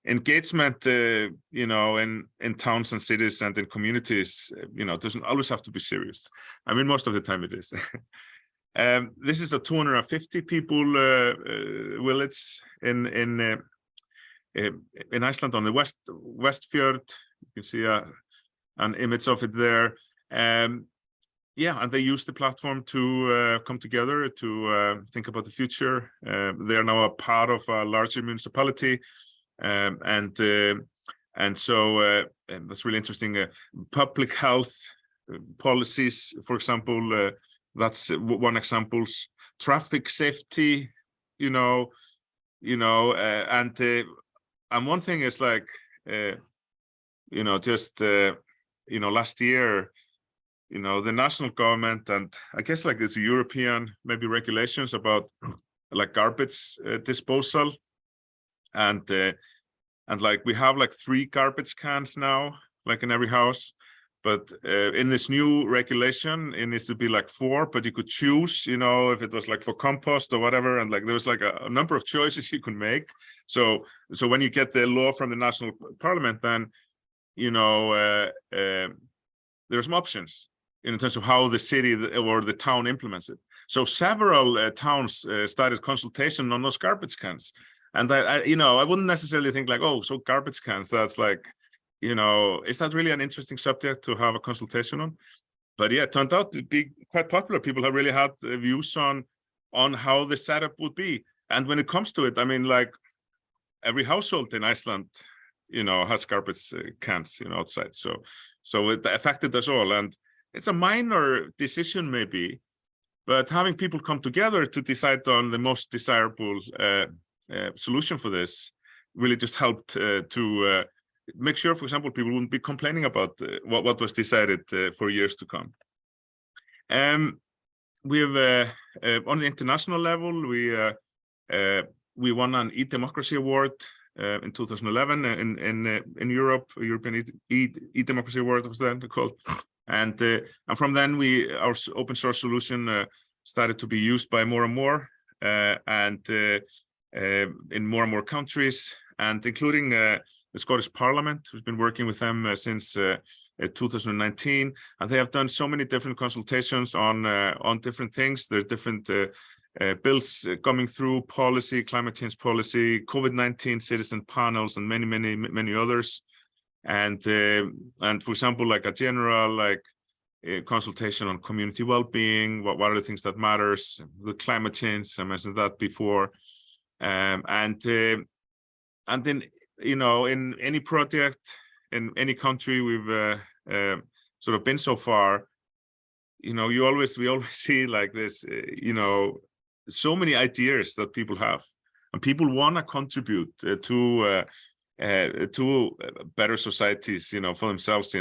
Engagement, in towns and cities and in communities, doesn't always have to be serious. I mean, most of the time it is. This is a 250 people village in Iceland on the Westfjord. You can see an image of it there. And they use the platform to come together to think about the future. They are now a part of a larger municipality, and so that's really interesting. Public health policies, for example. That's one example. Traffic safety, and one thing is like, last year, the national government, and I guess like there's European maybe regulations about like garbage disposal, and like we have like 3 garbage cans now, like in every house. But in this new regulation, it needs to be like 4, but you could choose, if it was like for compost or whatever. And like there was like a number of choices you could make. So when you get the law from the national parliament, then, there's some options in terms of how the city or the town implements it. So several towns started consultation on those garbage cans. And I wouldn't necessarily think like, oh, so garbage cans, that's like, is that really an interesting subject to have a consultation on? But yeah, it turned out to be quite popular. People have really had views on how the setup would be. And when it comes to it, I mean, like every household in Iceland, has garbage cans, outside. So it affected us all. And it's a minor decision maybe, but having people come together to decide on the most desirable solution for this really just helped to make sure, for example, people wouldn't be complaining about what was decided for years to come. We have on the international level, we won an e-democracy award in 2011 in Europe. European e-democracy award was then called, and from then our open source solution started to be used by more and more, and in more and more countries, and including the Scottish Parliament, who's been working with them since 2019, and they have done so many different consultations on different things. There are different bills coming through, policy, climate change policy, COVID-19 citizen panels, and many others. And for example, like a general consultation on community well-being. What are the things that matters? The climate change, I mentioned that before, and then in any project in any country we've sort of been so far, we always see like this, so many ideas that people have, and people want to contribute to better societies, for themselves,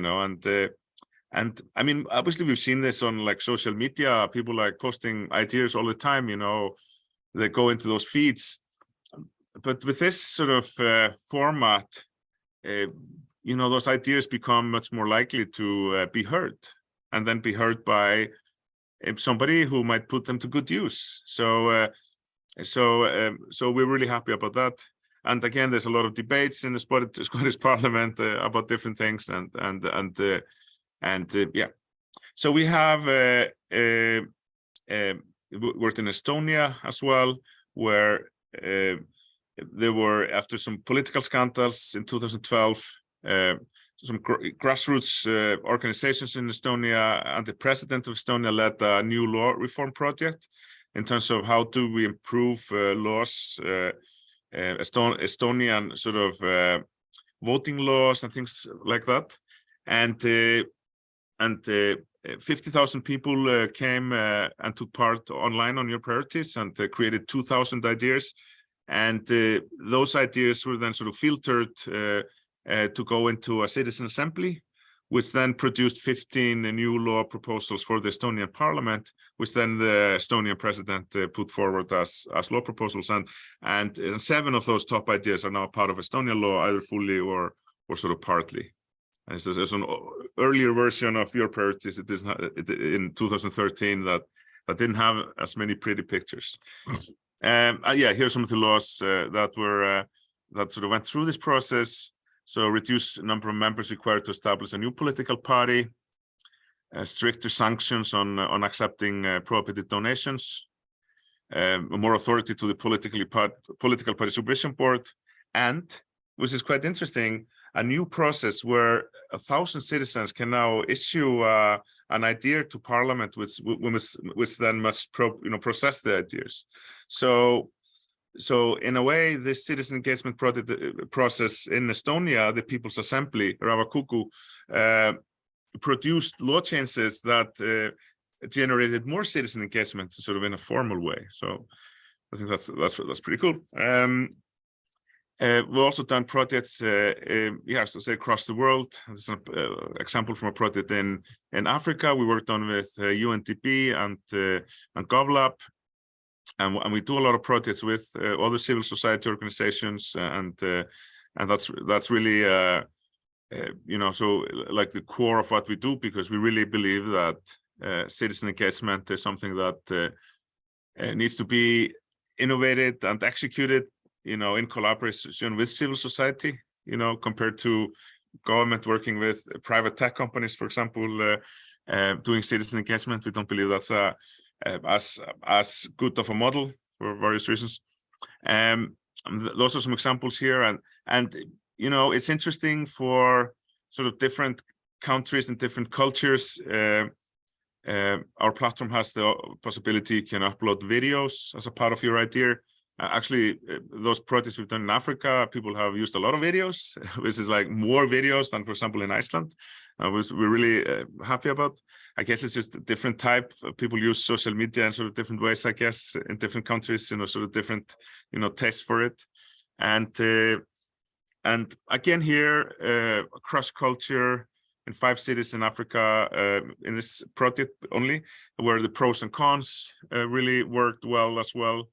and I mean, obviously we've seen this on like social media, people like posting ideas all the time, they go into those feeds. But with this sort of format, those ideas become much more likely to be heard, and then be heard by somebody who might put them to good use. So we're really happy about that. And again, there's a lot of debates in the Scottish Parliament about different things, and yeah. So we have worked in Estonia as well, where there were, after some political scandals in 2012, some grassroots organizations in Estonia, and the president of Estonia led a new law reform project in terms of how do we improve laws, Estonian sort of voting laws and things like that. And 50,000 people came and took part online on Your Priorities, and created 2,000 ideas. And those ideas were then sort of filtered to go into a citizen assembly, which then produced 15 new law proposals for the Estonian parliament, which then the Estonian president put forward as law proposals. And 7 of those top ideas are now part of Estonian law, either fully or sort of partly. And there's an earlier version of Your Priorities in 2013 that didn't have as many pretty pictures. Yeah, here's some of the laws that sort of went through this process. So reduce number of members required to establish a new political party, stricter sanctions on accepting prohibited donations, more authority to the political party supervision board, and, which is quite interesting, a new process where 1,000 citizens can now issue an idea to Parliament, which then must process the ideas. So in a way, this citizen engagement process in Estonia, the People's Assembly, Ravakuku, produced law changes that generated more citizen engagement, sort of in a formal way. So I think that's pretty cool. We've also done projects, so say across the world. This is an example from a project in Africa. We worked on with UNDP and GovLab, and we do a lot of projects with other civil society organizations, and that's really so like the core of what we do, because we really believe that citizen engagement is something that needs to be innovated and executed, in collaboration with civil society, compared to government working with private tech companies, for example, doing citizen engagement. We don't believe that's as good of a model for various reasons. those are some examples here, and you know, it's interesting for sort of different countries and different cultures. Our platform has the possibility you can upload videos as a part of your idea. Actually, those projects we've done in Africa, people have used a lot of videos, which is like more videos than, for example, in Iceland. We're really happy about. I guess it's just a different type. People use social media in sort of different ways, I guess, in different countries, you know, sort of different, you know, tastes for it. And again here, cross culture in 5 cities in Africa, in this project only, where the pros and cons really worked well as well.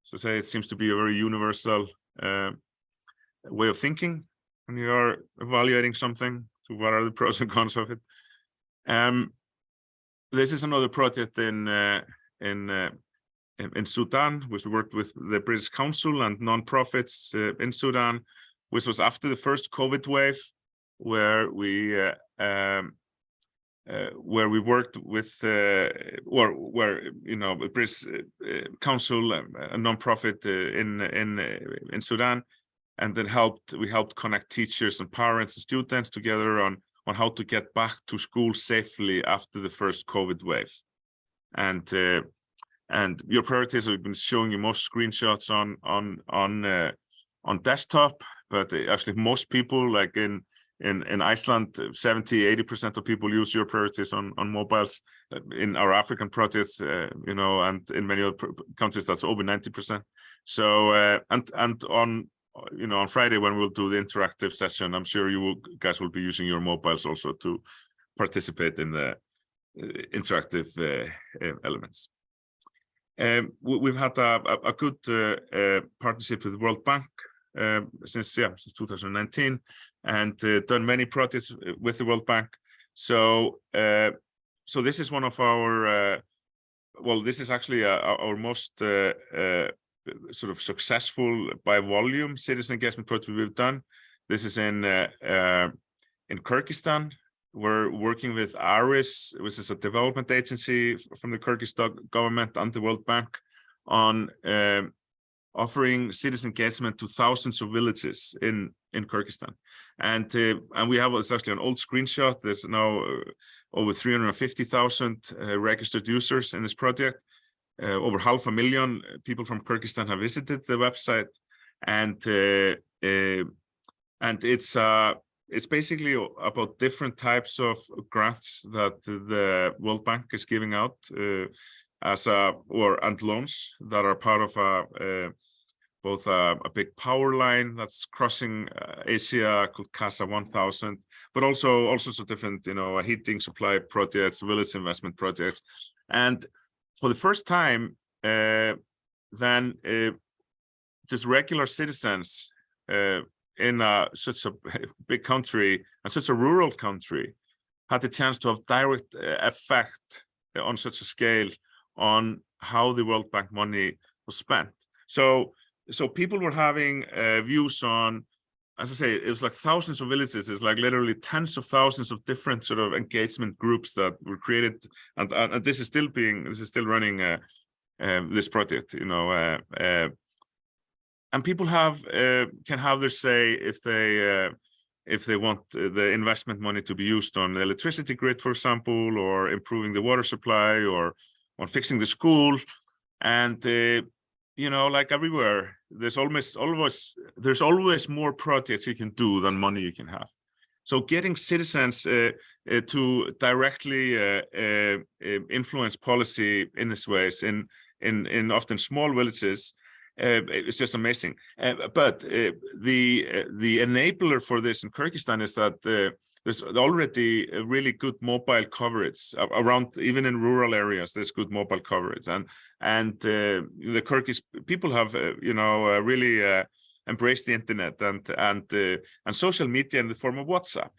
So say it seems to be a very universal way of thinking when you are evaluating something. So what are the pros and cons of it? This is another project in Sudan, which we worked with the British Council and non-profits in Sudan, which was after the first COVID wave, where we worked with, where you know, the British Council, a non-profit in Sudan, and then we helped connect teachers and parents and students together on how to get back to school safely after the first COVID wave. And your priorities, we've been showing you most screenshots on desktop, but actually most people, like in Iceland, 70-80% of people use your priorities on mobiles. In our African projects, you know, and in many other countries, that's over 90%. So and on, you know, on Friday when we'll do the interactive session, I'm sure you guys will be using your mobiles also to participate in the interactive elements. We've had a good partnership with the World Bank since 2019, and done many projects with the World Bank. So so this is one of our well, this is actually our most sort of successful by volume citizen engagement project we've done. This is in Kyrgyzstan. We're working with ARIS, which is a development agency from the Kyrgyz government and the World Bank, on offering citizen engagement to thousands of villages in Kyrgyzstan. And we have, it's actually an old screenshot. There's now over 350,000 registered users in this project. Over 500,000 people from Kyrgyzstan have visited the website, and it's basically about different types of grants that the World Bank is giving out and loans that are part of both a big power line that's crossing Asia called CASA 1000, but also all sorts of different, you know, heating supply projects, village investment projects. And for the first time, then just regular citizens in such a big country and such a rural country had the chance to have direct effect on such a scale on how the World Bank money was spent. So people were having views on, as I say, it was like thousands of villages. It's like literally tens of thousands of different sort of engagement groups that were created, and this is still running this project, you know, and people can have their say if they want the investment money to be used on the electricity grid, for example, or improving the water supply, or on fixing the school. And you know, like everywhere, there's always more projects you can do than money you can have. So getting citizens to directly influence policy in this ways in often small villages, it's just amazing. But the enabler for this in Kyrgyzstan is that there's already a really good mobile coverage around, even in rural areas. There's good mobile coverage, and the Kyrgyz people have you know, really embraced the internet and social media in the form of WhatsApp.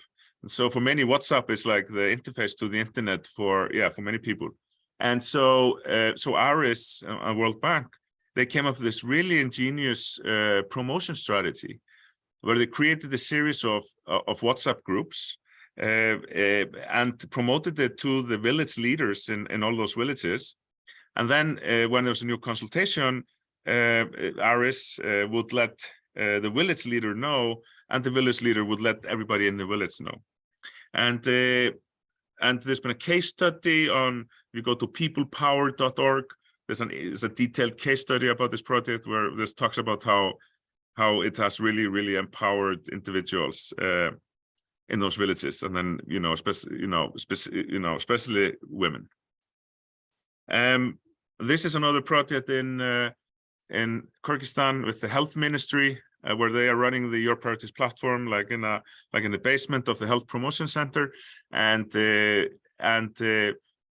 And so for many, WhatsApp is like the interface to the internet for many people. And so ARIS and World Bank, they came up with this really ingenious promotion strategy, where they created a series of WhatsApp groups and promoted it to the village leaders in all those villages. And then when there was a new consultation, Aris would let the village leader know, and the village leader would let everybody in the village know. And there's been a case study on, if you go to peoplepower.org, there's a detailed case study about this project where this talks about how it has really empowered individuals in those villages, and then especially women. This is another project in Kyrgyzstan with the health ministry, where they are running the Your Priorities platform, like in the basement of the health promotion center, and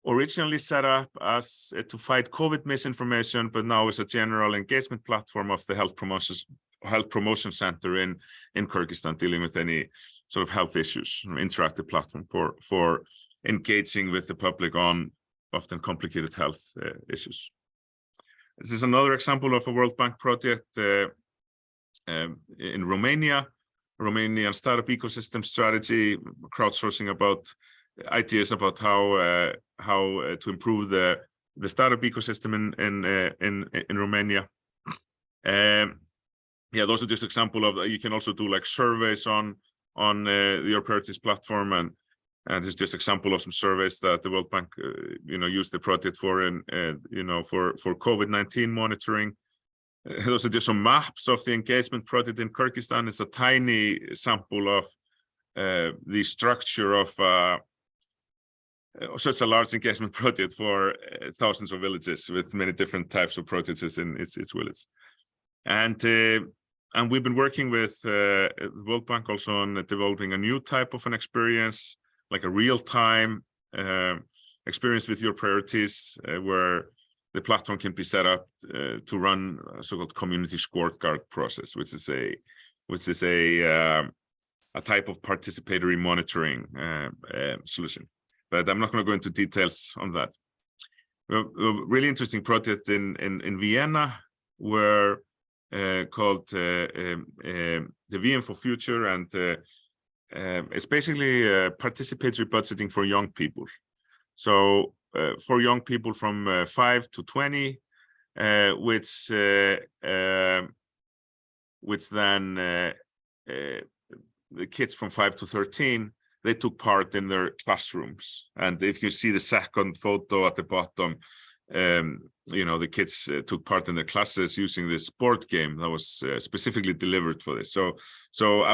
originally set up as to fight COVID misinformation, but now is a general engagement platform of the health promotion center in Kyrgyzstan, dealing with any sort of health issues, interactive platform for engaging with the public on often complicated health issues. This is another example of a World Bank project in Romania, Romanian startup ecosystem strategy, crowdsourcing about ideas about how to improve the startup ecosystem in Romania. Yeah, those are just example of, you can also do like surveys on Your Priorities platform, and this is just example of some surveys that the World Bank used the project for, and for COVID-19 monitoring. Those are just some maps of the engagement project in Kyrgyzstan. It's a tiny sample of the structure of such a large engagement project for thousands of villages with many different types of projects in its village. And we've been working with the World Bank also on developing a new type of an experience, like a real-time experience with Your Priorities, where the platform can be set up to run a so-called community scorecard process, which is a type of participatory monitoring solution. But I'm not going to go into details on that. A really interesting project in Vienna, where called the VM for Future, and it's basically participatory budgeting for young people. So for young people from 5 to 20, which then the kids from 5 to 13, they took part in their classrooms. And if you see the second photo at the bottom, the kids took part in their classes using this board game that was specifically delivered for this. So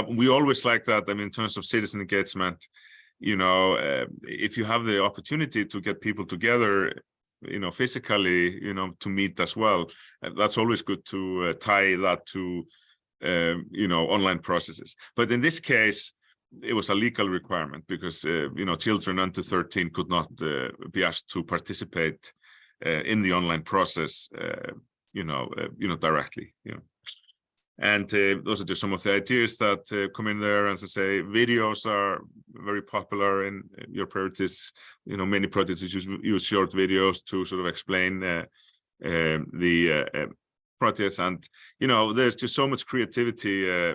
we always like that. I mean, in terms of citizen engagement, if you have the opportunity to get people together, physically, to meet as well, that's always good to tie that to, online processes. But in this case, it was a legal requirement because, children under 13 could not be asked to participate in the online process, directly, And those are just some of the ideas that come in there. As I say, videos are very popular in Your Priorities. Many projects use short videos to sort of explain the projects, and there's just so much creativity,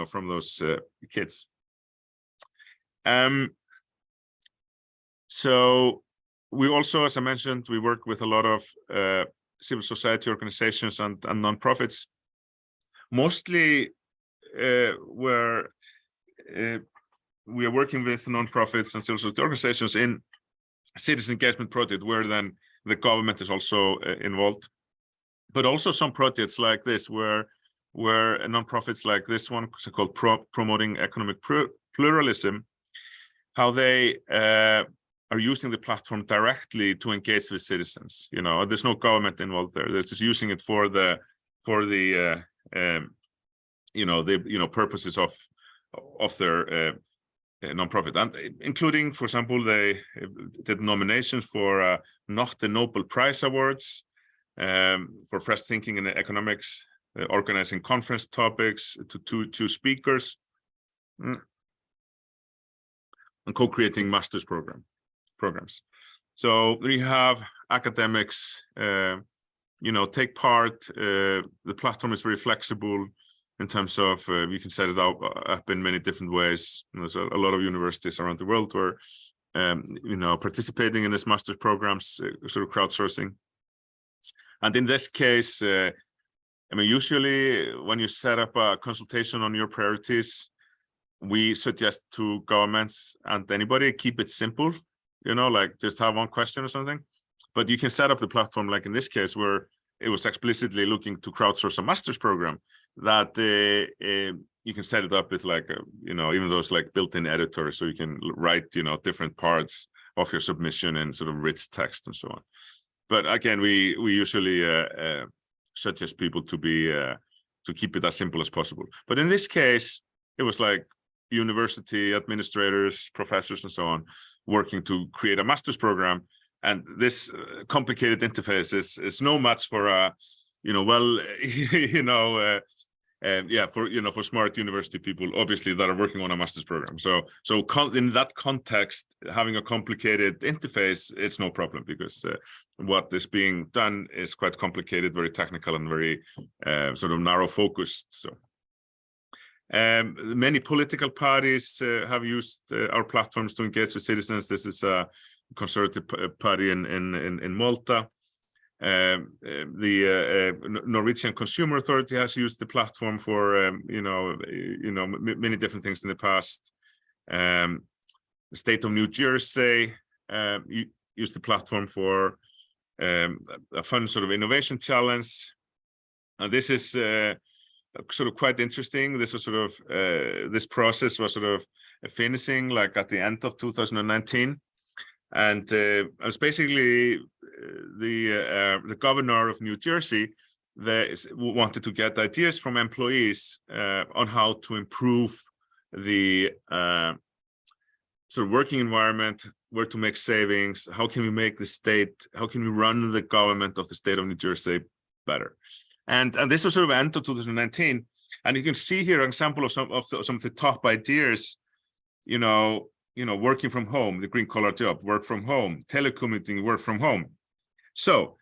from those kids. So we also, as I mentioned, we work with a lot of civil society organizations and nonprofits. Mostly where we are working with nonprofits and civil society organizations in citizen engagement project, where then the government is also involved. But also some projects like this, where nonprofits like this one, called Promoting Economic Pluralism, how they are using the platform directly to engage with citizens. There's no government involved there. They're just using it for the purposes of their nonprofit, and including, for example, they did nominations for not the Nobel Prize Awards for fresh thinking in economics, organizing conference topics to two speakers, and co-creating master's programs. So we have academics, take part. The platform is very flexible in terms of you can set it up in many different ways. There's a lot of universities around the world where participating in this master's programs, sort of crowdsourcing. And in this case, I mean, usually when you set up a consultation on your priorities, we suggest to governments and anybody, keep it simple, you know, like just have one question or something. But you can set up the platform, like in this case, where it was explicitly looking to crowdsource a master's program, that you can set it up with like, you know, even those like built-in editors, so you can write, you know, different parts of your submission in sort of rich text and so on. But again, we usually suggest people to keep it as simple as possible. But in this case, it was like university administrators, professors, and so on, working to create a master's program. And this complicated interface is no match for you know, well, you know, yeah, for, you know, for smart university people, obviously, that are working on a master's program. So in that context, having a complicated interface, it's no problem, because what is being done is quite complicated, very technical, and very sort of narrow focused. So many political parties have used our platforms to engage with citizens. This is a conservative party in Malta. The Norwegian Consumer Authority has used the platform for you know, many different things in the past. The state of New Jersey used the platform for a fun sort of innovation challenge. And this is sort of quite interesting. This was sort of this process was sort of finishing like at the end of 2019, and it was basically the governor of New Jersey that wanted to get ideas from employees on how to improve the sort of working environment, where to make savings, how can we make the state, how can we run the government of the state of New Jersey better. And this was sort of end of 2019, and you can see here an example of some of the top ideas. You know, working from home, the green collar job, work from home, telecommuting, work from home. So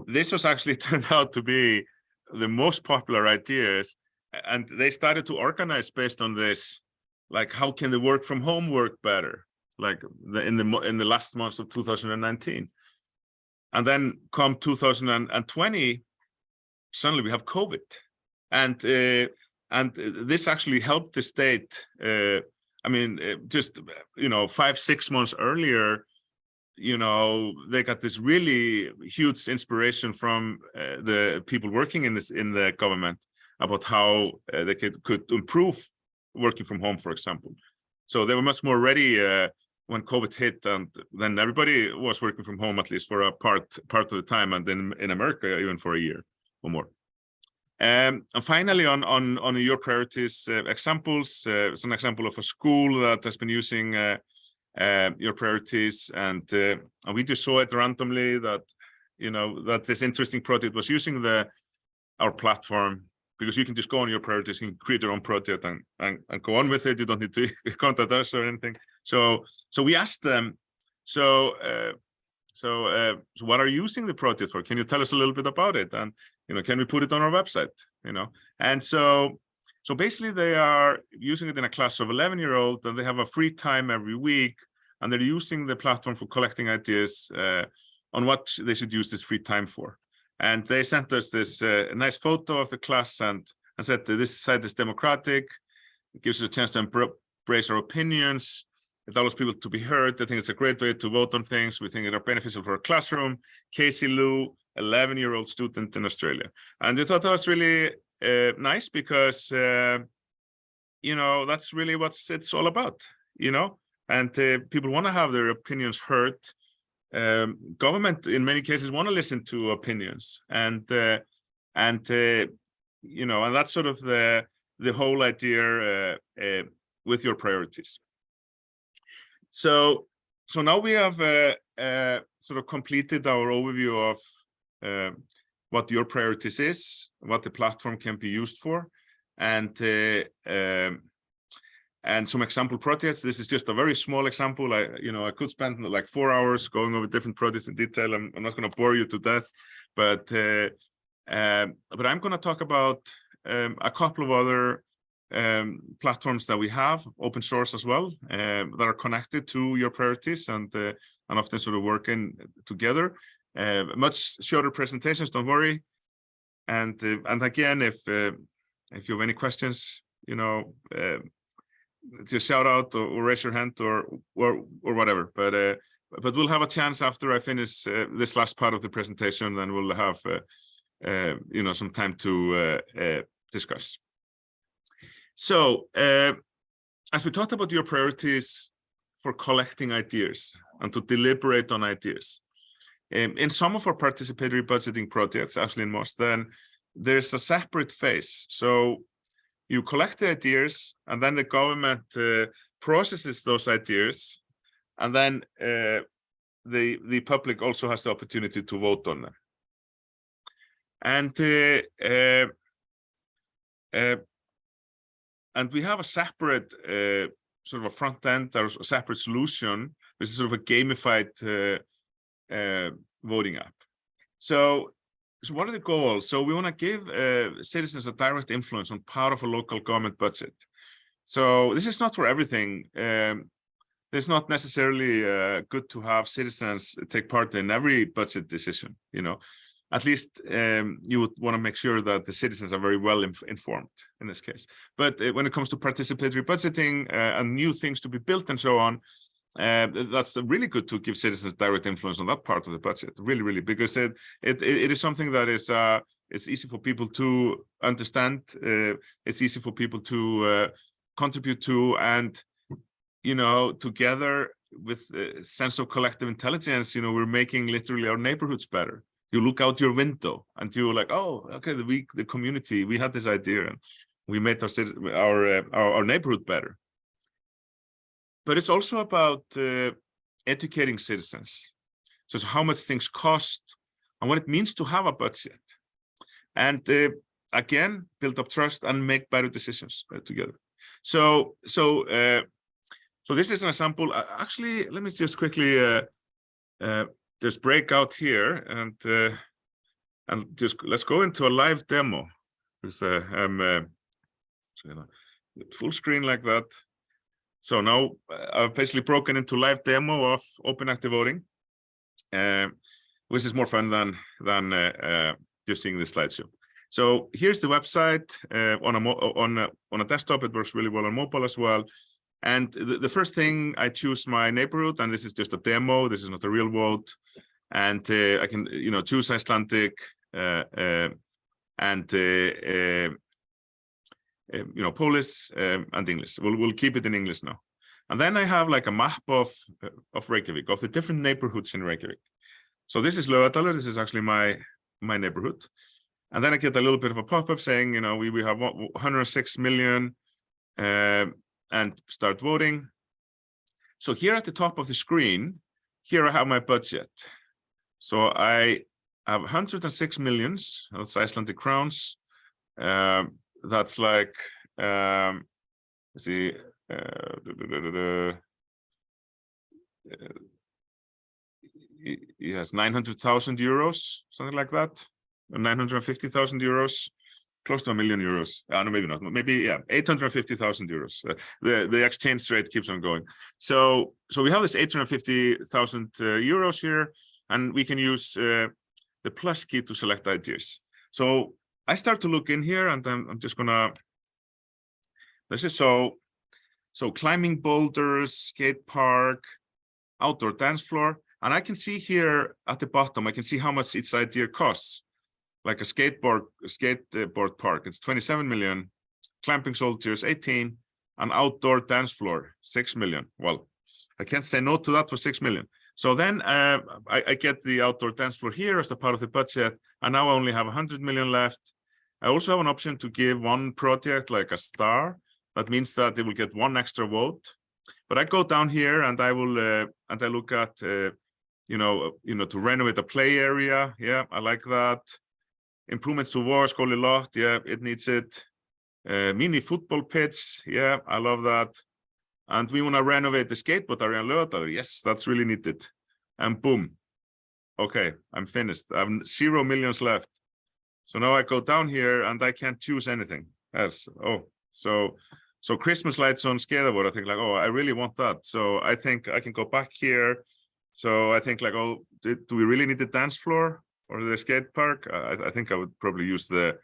this was actually turned out to be the most popular ideas, and they started to organize based on this. Like, how can the work from home work better? Like in the last months of 2019, and then come 2020. Suddenly we have COVID, and this actually helped the state. I mean, just 5-6 months earlier, they got this really huge inspiration from the people working in the government about how they could improve working from home, for example. So they were much more ready when COVID hit, and then everybody was working from home, at least for a part of the time, and then in America even for a year or more. And finally, on your priorities examples, it's an example of a school that has been using your priorities, and we just saw it randomly that that this interesting project was using our platform, because you can just go on your priorities and create your own project and go on with it. You don't need to contact us or anything. So we asked them, so what are you using the project for? Can you tell us a little bit about it? And can we put it on our website? And so basically they are using it in a class of 11-year-olds, and they have a free time every week, and they're using the platform for collecting ideas on what they should use this free time for. And they sent us this nice photo of the class and said that this site is democratic. It gives us a chance to embrace our opinions. It allows people to be heard. I think it's a great way to vote on things. We think it are beneficial for our classroom. Casey Lou, 11-year-old student in Australia. And I thought that was really nice, because, that's really what it's all about, and people want to have their opinions heard. Government, in many cases, want to listen to opinions, and that's sort of the whole idea with your priorities. So now we have sort of completed our overview of what your priorities is, what the platform can be used for, and some example projects. This is just a very small example. I could spend like 4 hours going over different projects in detail. I'm not going to bore you to death, but I'm going to talk about a couple of other platforms that we have, open source as well, that are connected to your priorities and often sort of working together. Much shorter presentations, don't worry. And again, if you have any questions, just shout out or raise your hand or whatever. But we'll have a chance after I finish this last part of the presentation, and we'll have some time to discuss. So as we talked about your priorities for collecting ideas and to deliberate on ideas, in some of our participatory budgeting projects, actually in most, then there's a separate phase. So you collect the ideas, and then the government processes those ideas, and then the public also has the opportunity to vote on them. And we have a separate sort of a front end or a separate solution, which is sort of a gamified voting app. So what are the goals? So we want to give citizens a direct influence on part of a local government budget. So this is not for everything. It's not necessarily good to have citizens take part in every budget decision. At least you would want to make sure that the citizens are very well informed in this case. But when it comes to participatory budgeting and new things to be built and so on, that's really good to give citizens direct influence on that part of the budget, really, because it is something that is it's easy for people to understand. It's easy for people to contribute to, and together with a sense of collective intelligence, we're making literally our neighborhoods better. You look out your window and you're like, oh, okay, the community, we had this idea and we made our neighborhood better. But it's also about educating citizens. So how much things cost and what it means to have a budget. And again, build up trust and make better decisions together. So this is an example. Actually, let me just quickly just break out here and just let's go into a live demo. Because full screen like that. So now I've basically broken into live demo of open active voting, which is more fun than just seeing the slideshow. So here's the website on a desktop. It works really well on mobile as well. And the first thing, I choose my neighborhood, and this is just a demo. This is not a real vote. And I can choose Icelandic and Polish and English. We'll keep it in English now. And then I have like a map of Reykjavik, of the different neighborhoods in Reykjavik. So this is Laugardalur. This is actually my neighborhood. And then I get a little bit of a pop-up saying, we have 106 million and start voting. So here at the top of the screen, here I have my budget. So I have 106 millions. That's Icelandic crowns. That's like, let's see, he has 900,000 euros, something like that, 950,000 euros, close to €1 million. No, maybe not. Maybe 850,000 euros. The exchange rate keeps on going. So we have this 850,000 euros here, and we can use the plus key to select ideas. So I start to look in here, and I'm just gonna. This is so climbing boulders, skate park, outdoor dance floor, and I can see here at the bottom. I can see how much each idea costs. Like a skateboard park, it's 27 million. Clamping soldiers, 18, an outdoor dance floor, 6 million. Well, I can't say no to that for 6 million. So then I get the outdoor dance floor here as a part of the budget, and now I only have 100 million left. I also have an option to give one project like a star. That means that it will get one extra vote. But I go down here and I will and I look at to renovate a play area. Yeah, I like that. Improvements to Vogaskóli lot. Yeah, it needs it. Mini football pitch. Yeah, I love that. And we want to renovate the skateboard area in Laugardalur. Yes, that's really needed. And boom. Okay, I'm finished. I have 0 millions left. So now I go down here and I can't choose anything else. Oh, so Christmas lights on Skeiðarvör. I think like, oh, I really want that. So I think I can go back here. So I think like, oh, do we really need the dance floor? or the skate park. I think I would probably use the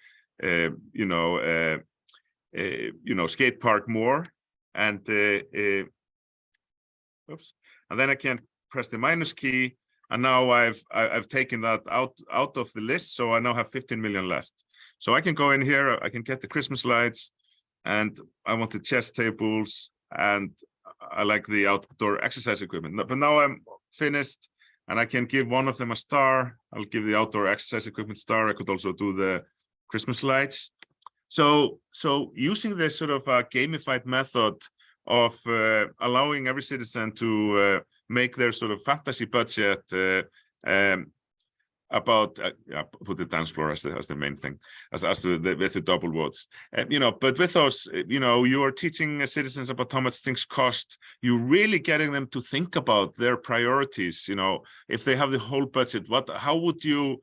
skate park more, and oops, and then I can press the minus key, and now I've taken that out of the list, so I now have 15 million left. So I can go in here, I can get the Christmas lights, and I want the chess tables, and I like the outdoor exercise equipment. But now I'm finished, and I can give one of them a star. I'll give the outdoor exercise equipment star. I could also do the Christmas lights. So using this sort of gamified method of allowing every citizen to make their sort of fantasy budget about put the dance floor as the main thing, with the double votes, but with those, you are teaching citizens about how much things cost. You're really getting them to think about their priorities. If they have the whole budget, how would you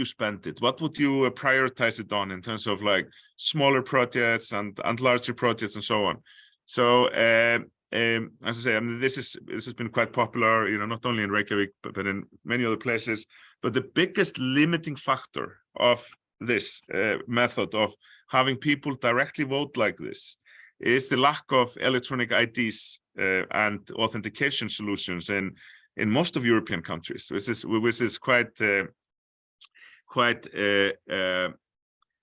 spend it? What would you prioritize it on in terms of like smaller projects and larger projects and so on? So as I say, I mean, this has been quite popular, not only in Reykjavik but in many other places. But the biggest limiting factor of this method of having people directly vote like this is the lack of electronic IDs and authentication solutions in most of European countries, which is quite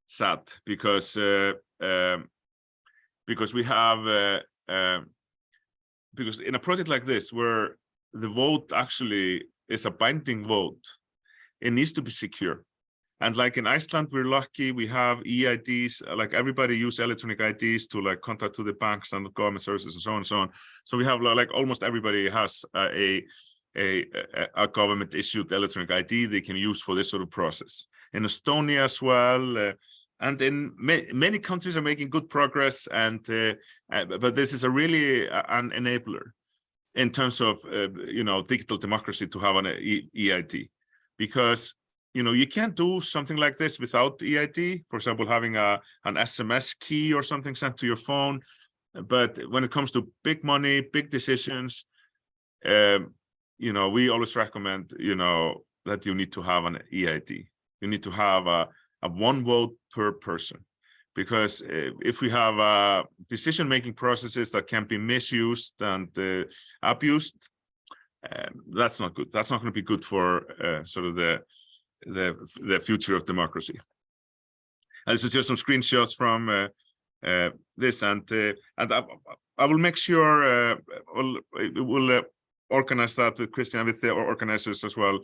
sad, because we have because in a project like this, where the vote actually is a binding vote, it needs to be secure. And like in Iceland, we're lucky, we have EIDs, like everybody use electronic IDs to like contact to the banks and the government services and so on and so on. So we have like almost everybody has a government issued electronic ID they can use for this sort of process. In Estonia as well, and in many countries are making good progress, and but this is a really an enabler in terms of digital democracy to have an EID, because you can't do something like this without EID. For example, having an SMS key or something sent to your phone. But when it comes to big money, big decisions, we always recommend that you need to have an EID. You need to have a one vote per person, because if we have decision-making processes that can be misused and abused, that's not good. That's not going to be good for sort of the future of democracy. And this is just some screenshots from this, and I will make sure we'll organize that with Christian and with the organizers as well.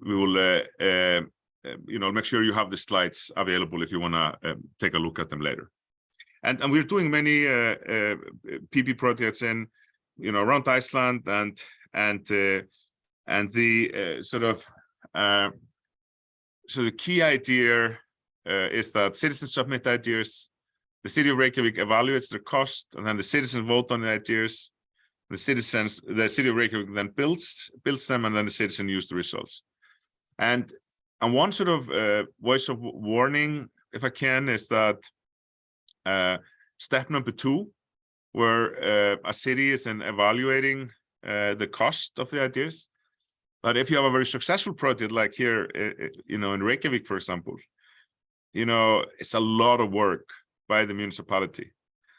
We will make sure you have the slides available if you want to take a look at them later. And we're doing many PP projects in around Iceland, and the so the key idea is that citizens submit ideas, the city of Reykjavik evaluates their cost, and then the citizens vote on the ideas. The city of Reykjavik then builds them, and then the citizen use the results. And one sort of voice of warning, if I can, is that step number 2, where a city is then evaluating the cost of the ideas. But if you have a very successful project like here, in Reykjavik, for example, it's a lot of work by the municipality.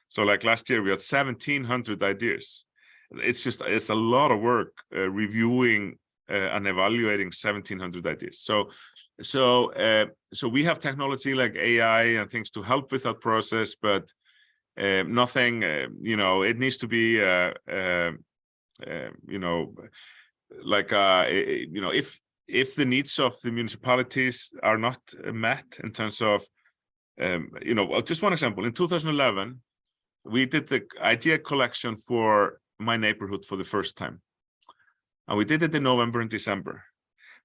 So like last year, we had 1,700 ideas. It's a lot of work reviewing and evaluating 1,700 ideas. So we have technology like AI and things to help with that process, but nothing. It needs to be like if the needs of the municipalities are not met in terms of just one example. In 2011, we did the idea collection for my neighborhood for the first time, and we did it in November and December.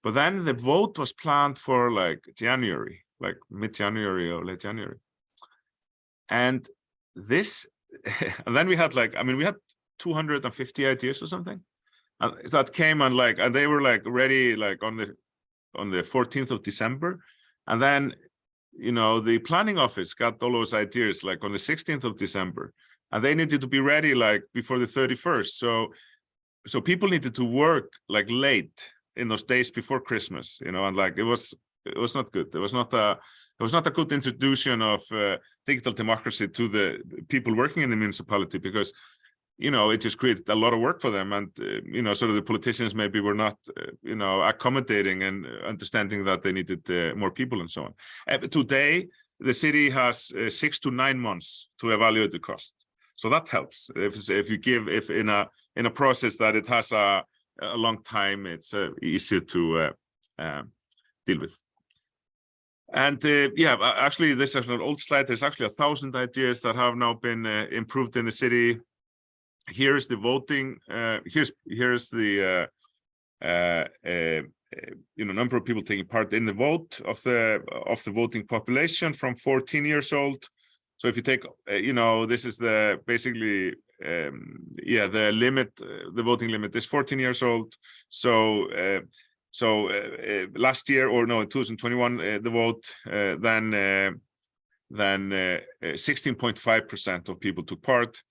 But then the vote was planned for like January, like mid-January or late January. And and then we had we had 250 ideas or something, and that came and they were ready on the 14th of December. And then the planning office got all those ideas on the 16th of December, and they needed to be ready before the 31st. So people needed to work late in those days before Christmas, you know, and like it was not good. It was not a good introduction of digital democracy to the people working in the municipality, because, you know, it just created a lot of work for them, and you know, sort of the politicians maybe were not you know, accommodating and understanding that they needed more people and so on. Today the city has 6 to 9 months to evaluate the cost, so that helps. If in a process that it has a long time, it's easier to deal with. And yeah, actually, this is an old slide. There's actually 1,000 ideas that have now been improved in the city. Here's the voting. Here's the you know, number of people taking part in the vote of the voting population from 14 years old. So if you take, you know, this is the basically yeah, the limit, the voting limit is 14 years old. So last year, or no, in 2021, the vote, then 16.5% of people took part.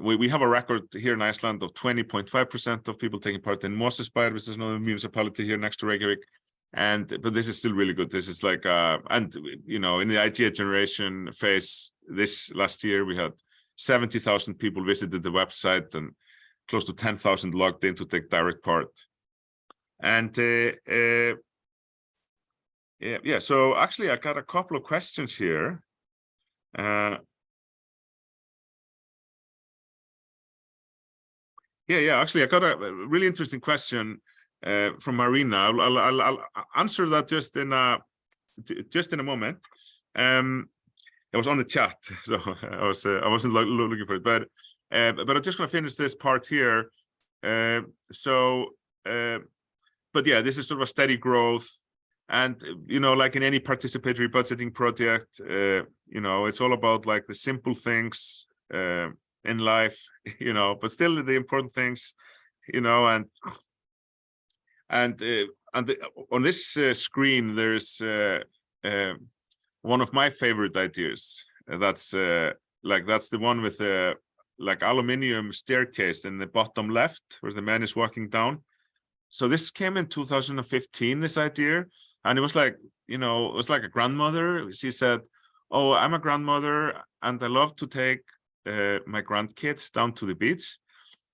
We have a record here in Iceland of 20.5% of people taking part in Mosfellsbær, which is another municipality here next to Reykjavik. But this is still really good. This is like, and you know, in the idea generation phase, this last year we had 70,000 people visited the website and close to 10,000 logged in to take direct part. And yeah. So actually, I got a couple of questions here. Yeah. Actually, I got a really interesting question from Marina. I'll answer that just in a moment. It was on the chat, so I wasn't looking for it, but I'm just going to finish this part here. But yeah, this is sort of a steady growth, and you know, like in any participatory budgeting project, you know, it's all about like the simple things in life, you know, but still the important things, you know, and on this screen there's one of my favorite ideas. That's the one with the like aluminium staircase in the bottom left where the man is walking down. So this came in 2015, this idea, and it was like, you know, it was like a grandmother. She said, "Oh, I'm a grandmother and I love to take my grandkids down to the beach,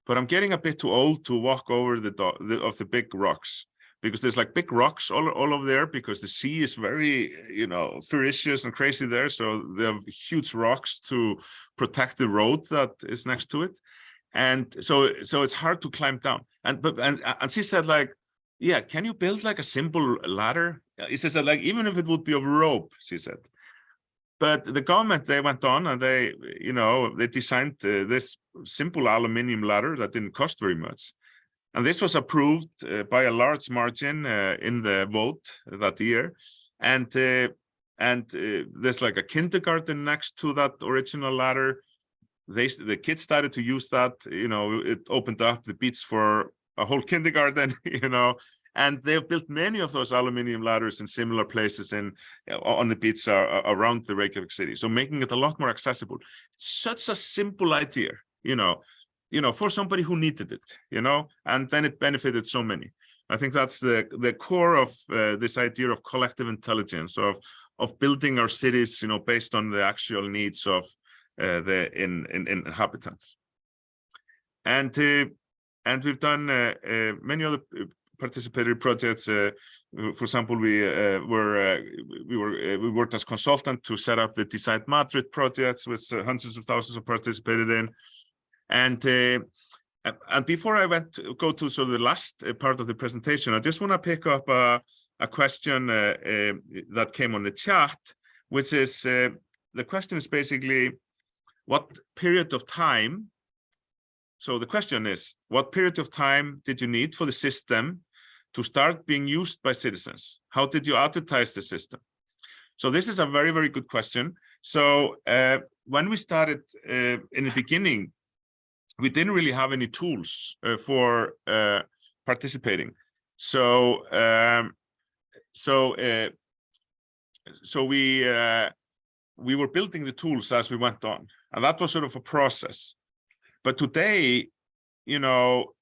but I'm getting a bit too old to walk over the big rocks, because there's like big rocks all over there, because the sea is very, you know, ferocious and crazy there. So they have huge rocks to protect the road that is next to it. And so it's hard to climb down." And she said, like, "Yeah, can you build like a simple ladder?" He says that, like, even if it would be of rope, she said. But the government, they went on and they, you know, they designed this simple aluminium ladder that didn't cost very much. And this was approved by a large margin in the vote that year. And there's like a kindergarten next to that original ladder. The kids started to use that, you know, it opened up the beach for a whole kindergarten, you know, and they've built many of those aluminium ladders in similar places on the beach around the Reykjavik city. So making it a lot more accessible. It's such a simple idea, you know, for somebody who needed it, you know, and then it benefited so many. I think that's the core of this idea of collective intelligence, of building our cities, you know, based on the actual needs of the inhabitants. And we've done many other participatory projects. For example, we worked as consultant to set up the Decide Madrid projects, which hundreds of thousands have participated in. And before I go to sort of the last part of the presentation, I just want to pick up a question that came on the chat, which is the question is basically, what period of time? So the question is, what period of time did you need for the system to start being used by citizens? How did you advertise the system? So this is a very, very good question. So when we started in the beginning, we didn't really have any tools for participating. So we were building the tools as we went on, and that was sort of a process. But today, you know,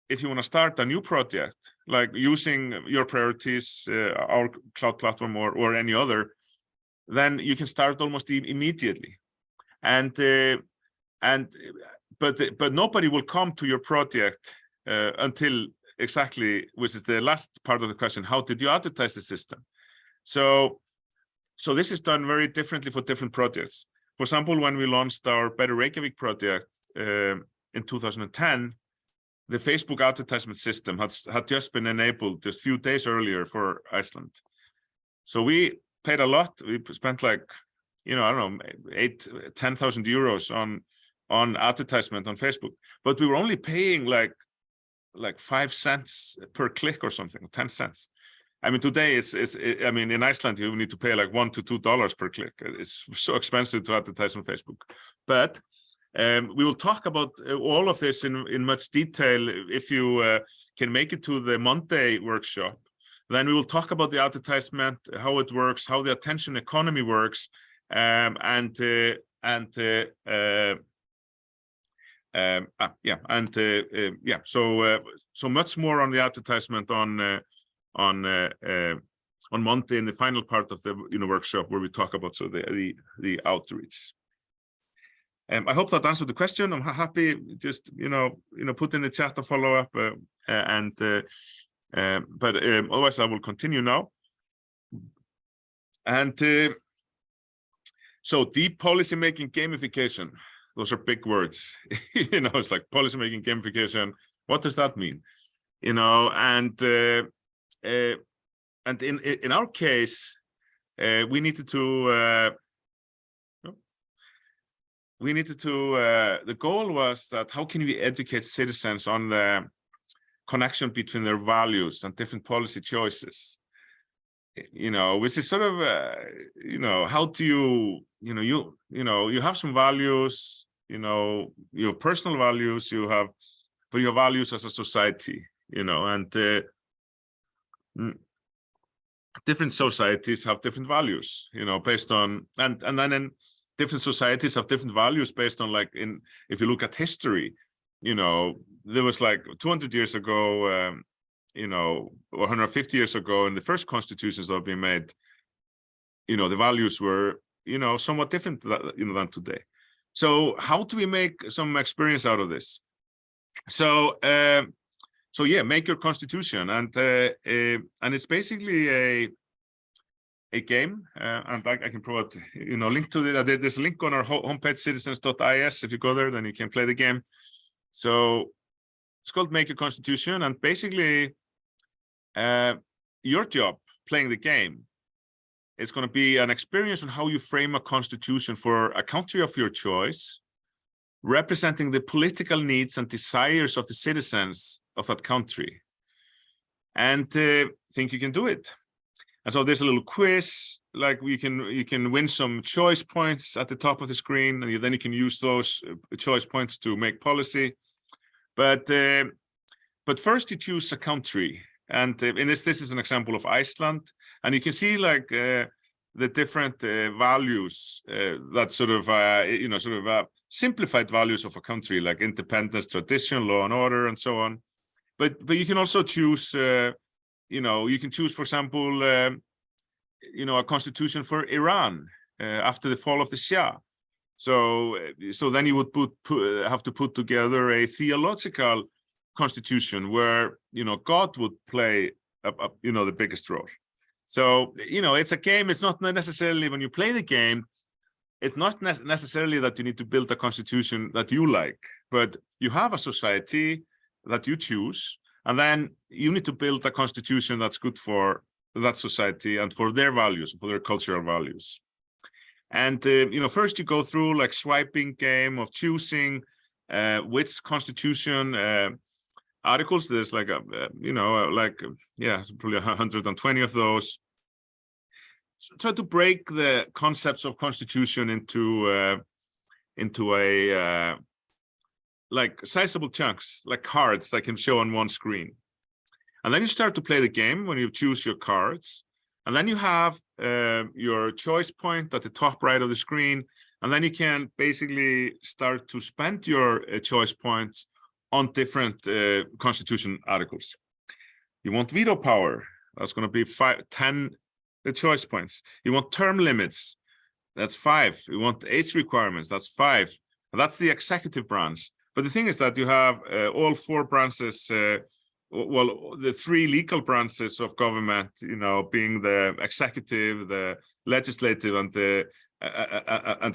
if you want to start a new project, like using your priorities, our cloud platform or any other, then you can start almost immediately. But nobody will come to your project until exactly, which is the last part of the question, how did you advertise the system? So this is done very differently for different projects. For example, when we launched our Better Reykjavik project in 2010, the Facebook advertisement system had just been enabled just a few days earlier for Iceland. So we paid a lot. We spent like, I don't know, 10,000 euros on advertisement on Facebook, but we were only paying like 5 cents per click or something, 10 cents. I mean, today I mean, in Iceland, you need to pay like $1 to $2 per click. It's so expensive to advertise on Facebook. But we will talk about all of this in much detail if you can make it to the Monday workshop. Then we will talk about the advertisement, how it works, how the attention economy works, so much more on the advertisement on Monday in the final part of the workshop, where we talk about the outreach. I hope that answered the question. I'm happy. Just put in the chat a follow up, but otherwise I will continue now. And so deep policy making gamification. Those are big words. It's like policy making gamification. What does that mean? And in our case, we needed to. The goal was that how can we educate citizens on the connection between their values and different policy choices? Which is sort of, how do you have some values, your personal values, but your values as a society, and different societies have different values, based on, and then in different societies have different values based on, like, if you look at history, there was like 200 years ago, or 150 years ago, in the first constitutions that have been made, the values were, somewhat different than today. So how do we make some experience out of this? So yeah, make your constitution, and it's basically a game, and I can provide link to it. There's a link on our homepage, citizens.is. If you go there, then you can play the game. So it's called Make Your Constitution, and basically your job playing the game is going to be an experience on how you frame a constitution for a country of your choice, representing the political needs and desires of the citizens of that country. And think you can do it. And so there's a little quiz, like you can win some choice points at the top of the screen, and then you can use those choice points to make policy. But first you choose a country, and in this is an example of Iceland, and you can see like the different values that sort of simplified values of a country, like independence, tradition, law and order, and so on. But you can also choose. You can choose, for example, a constitution for Iran after the fall of the Shah. So then you would have to put together a theological constitution where God would play the biggest role. So it's a game. It's not necessarily, when you play the game, it's not necessarily that you need to build a constitution that you like, but you have a society that you choose. And then you need to build a constitution that's good for that society and for their values, for their cultural values. And, first you go through like swiping game of choosing which constitution articles. There's like probably 120 of those. So try to break the concepts of constitution into a like sizable chunks, like cards that can show on one screen. And then you start to play the game when you choose your cards. And then you have your choice point at the top right of the screen. And then you can basically start to spend your choice points on different constitution articles. You want veto power, that's going to be 10 choice points. You want term limits, that's 5. You want age requirements, that's 5. And that's the executive branch. But the thing is that you have all 4 branches, well, the 3 legal branches of government, you know, being the executive, the legislative, and the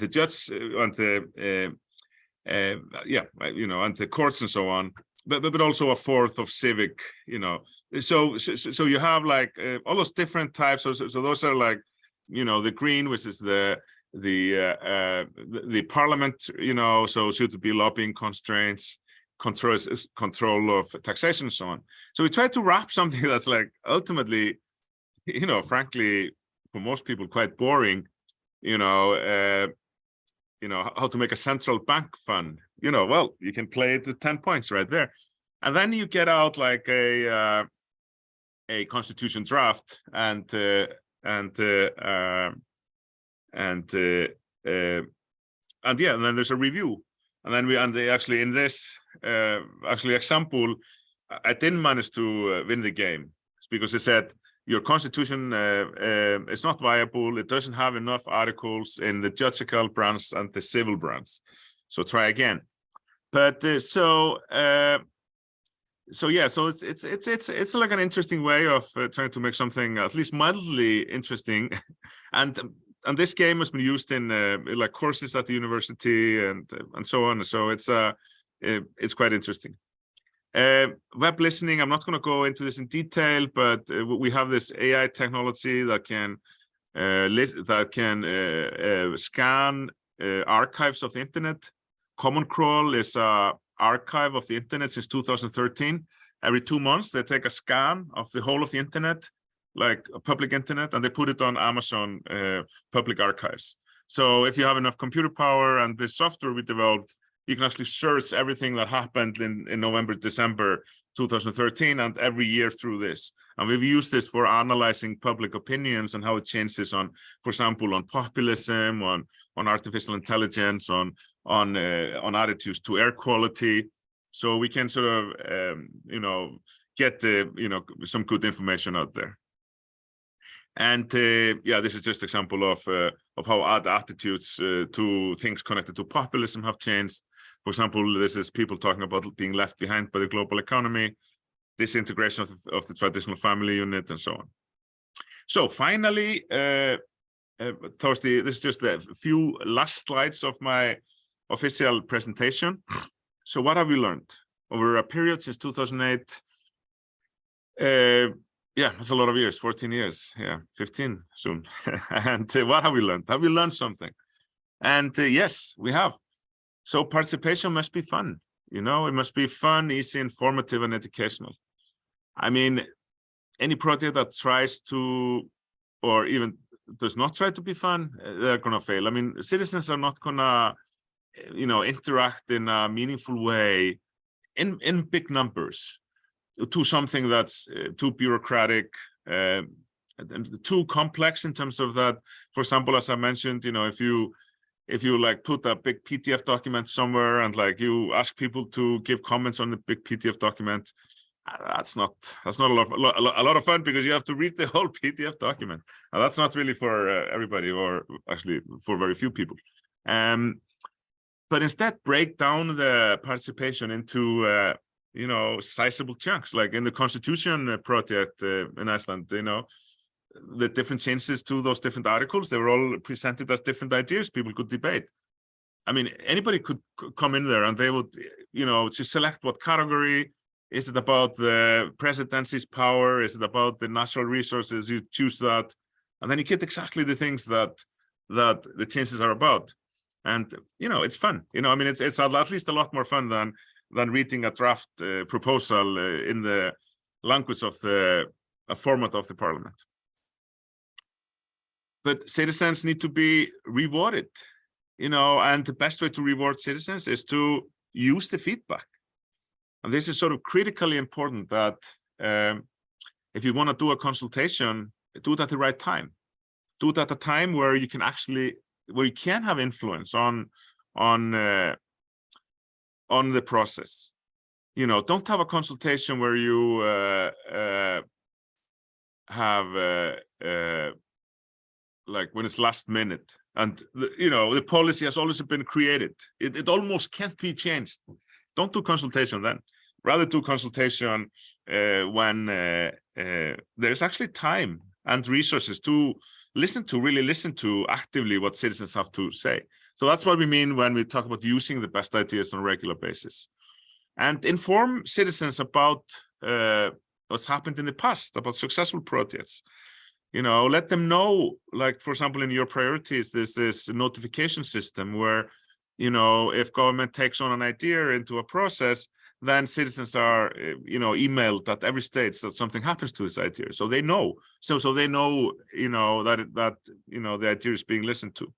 judge, and the yeah, you know, and the courts and so on. But also a 4th of civic, you know. So you have like all those different types. So those are like, you know, the green, which is the parliament, you know. So should there be lobbying constraints, control of taxation and so on. So we try to wrap something that's like ultimately, you know, frankly, for most people quite boring, you know, how to make a central bank fund, you know. Well, you can play it at 10 points right there. And then you get out like a constitution draft and yeah, and then there's a review. And then they actually, in this actually example, I didn't manage to win the game because it said your constitution is not viable. It doesn't have enough articles in the judicial branch and the civil branch. So try again. But so yeah, so it's like an interesting way of trying to make something at least mildly interesting, and this game has been used in like courses at the university and so on. So it's quite interesting. Web listening, I'm not going to go into this in detail, but we have this AI technology that can scan archives of the internet. Common Crawl is an archive of the internet since 2013. Every 2 months, they take a scan of the whole of the internet, like a public internet, and they put it on Amazon public archives. So if you have enough computer power and the software we developed, you can actually search everything that happened in November, December 2013, and every year through this. And we've used this for analyzing public opinions and how it changes on, for example, on populism, on artificial intelligence, on attitudes to air quality. So we can sort of, you know, get some good information out there. And yeah, this is just an example of how attitudes to things connected to populism have changed. For example, this is people talking about being left behind by the global economy, disintegration of the traditional family unit, and so on. So finally, this is just a few last slides of my official presentation. So what have we learned over a period since 2008? Yeah, that's a lot of years, 14 years, yeah, 15 soon. And what have we learned? Have we learned something? And yes, we have. So participation must be fun, you know, it must be fun, easy, informative, and educational. I mean, any project that tries to, or even does not try to be fun, they're gonna fail. I mean, citizens are not gonna, you know, interact in a meaningful way in big numbers to something that's too bureaucratic, and too complex in terms of that. For example, as I mentioned, you know, if you like put a big PDF document somewhere and like you ask people to give comments on the big PDF document, that's not a lot of fun, because you have to read the whole PDF document, and that's not really for everybody, or actually for very few people. But instead, break down the participation into you know, sizable chunks, like in the Constitution project in Iceland. You know, the different changes to those different articles, they were all presented as different ideas people could debate. I mean, anybody could come in there and they would, you know, just select what category. Is it about the presidency's power? Is it about the natural resources? You choose that, and then you get exactly the things that the changes are about. And, you know, it's fun. You know, I mean, it's at least a lot more fun than reading a draft proposal in the language of the format of the parliament. But citizens need to be rewarded, you know, and the best way to reward citizens is to use the feedback. And this is sort of critically important, that if you want to do a consultation, do it at the right time. Do it at a time where you can actually, where you can have influence on the process. you know, don't have a consultation where you have like when it's last minute and you know, the policy has always been created. It almost can't be changed. Don't do consultation then. Rather do consultation when there's actually time and resources to really listen to actively what citizens have to say. So that's what we mean when we talk about using the best ideas on a regular basis. And inform citizens about what's happened in the past, about successful projects. You know, let them know, like, for example, in your priorities, there's this notification system where, you know, if government takes on an idea into a process, then citizens are, you know, emailed at every stage that something happens to this idea. So they know, so they know, you know, that you know, the idea is being listened to.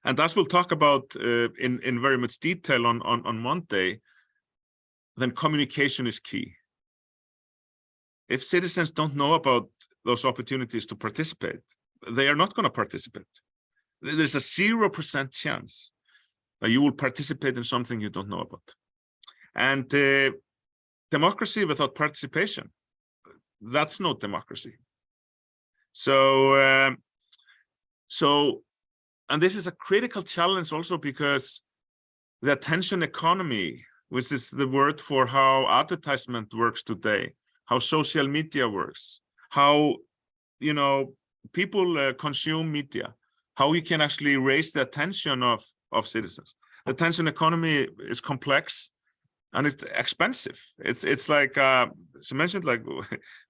And as we'll talk about in very much detail on Monday, then communication is key. If citizens don't know about those opportunities to participate, they are not going to participate. There's a 0% chance that you will participate in something you don't know about. And democracy without participation, that's no democracy. So, and this is a critical challenge also because the attention economy, which is the word for how advertisement works today, how social media works, how, you know, people consume media, how you can actually raise the attention of citizens. The attention economy is complex and it's expensive. It's like, she mentioned, like,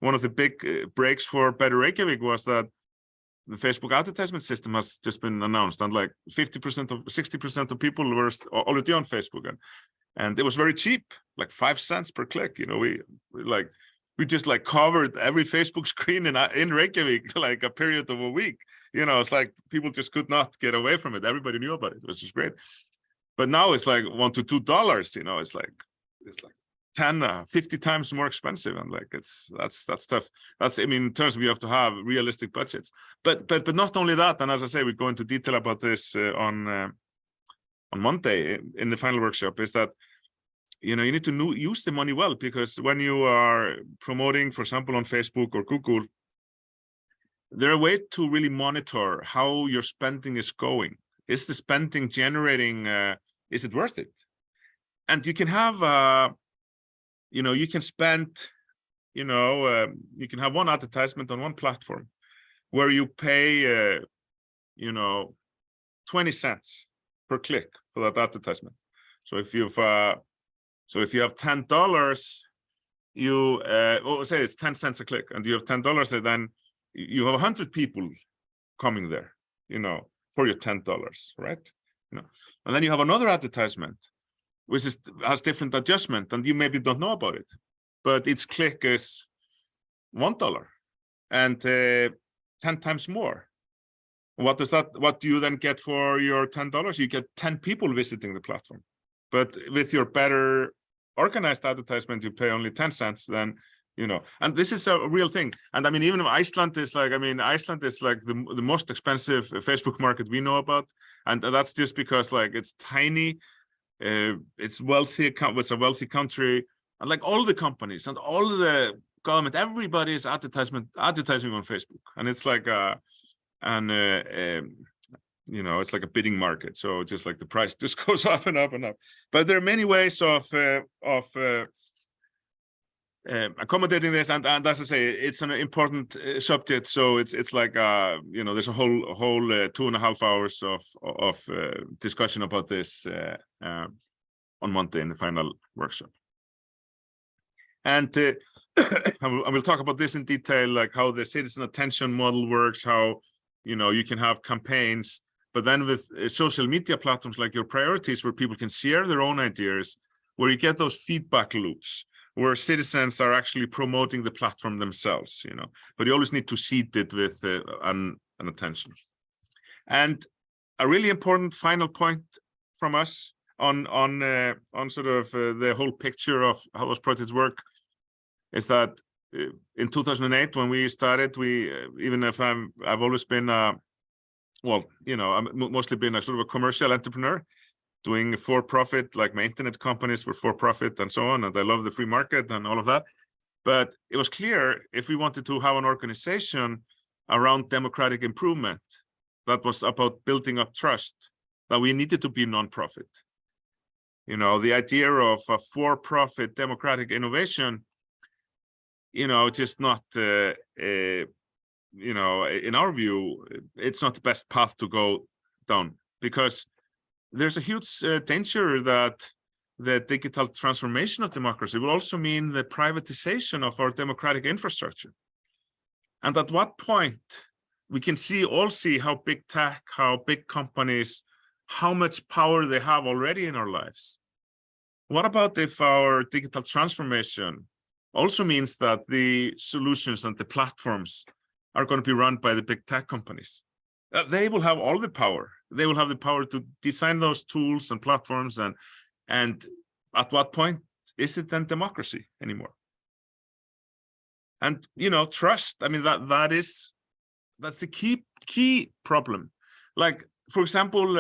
one of the big breaks for Better Reykjavik was that the Facebook advertisement system has just been announced, and like 60% of people were already on Facebook, and it was very cheap, like 5 cents per click. You know, we just like covered every Facebook screen in Reykjavik, like a period of a week. You know, it's like people just could not get away from it. Everybody knew about it. It was just great. But now it's like $1 to $2. You know, it's like 10, 50 times more expensive, and like that's tough. That's, I mean, in terms of you have to have realistic budgets. But not only that, and as I say, we go into detail about this on Monday in the final workshop, is that, you know, you need to use the money well, because when you are promoting, for example, on Facebook or Google, there are ways to really monitor how your spending is going. Is the spending generating, is it worth it? And you can have, you know, you can spend, you know, you can have one advertisement on one platform where you pay, you know, 20 cents per click for that advertisement. So if you've, so if you have $10, you, say it's 10 cents a click, and you have $10, then you have 100 people coming there, you know, for your $10, right? You know, and then you have another advertisement, which has different adjustment, and you maybe don't know about it, but its click is $1 and 10 times more. What does that? What do you then get for your $10? You get 10 people visiting the platform. But with your better organized advertisement, you pay only 10 cents. Then, you know, and this is a real thing. And I mean, even if Iceland is like, I mean, Iceland is like the most expensive Facebook market we know about, and that's just because like it's tiny. It's wealthy, it's a wealthy country, and like all the companies and all the government, everybody is advertising on Facebook, and it's like you know, it's like a bidding market. So just like the price just goes up and up and up. But there are many ways of accommodating this, and as I say, it's an important subject. So it's like you know, there's a whole 2.5 hours of discussion about this on Monday in the final workshop. And we'll talk about this in detail, like how the citizen attention model works, how, you know, you can have campaigns, but then with social media platforms like your priorities, where people can share their own ideas, where you get those feedback loops, where citizens are actually promoting the platform themselves, you know, but you always need to seed it with an attention. And a really important final point from us on sort of the whole picture of how those projects work is that in 2008, when we started, we, even if I've always been, well, you know, I'm mostly been a sort of a commercial entrepreneur, doing for-profit, like my internet companies were for-profit and so on, and I love the free market and all of that. But it was clear if we wanted to have an organization around democratic improvement that was about building up trust, that we needed to be non-profit. You know, the idea of a for-profit democratic innovation, you know, just not, you know, in our view, it's not the best path to go down, because there's a huge danger that the digital transformation of democracy will also mean the privatization of our democratic infrastructure. And at what point we can all see how big tech, how big companies, how much power they have already in our lives. What about if our digital transformation also means that the solutions and the platforms are going to be run by the big tech companies? They will have all the power. They will have the power to design those tools and platforms, and at what point is it then democracy anymore? And you know, trust. I mean, that's the key problem. Like, for example,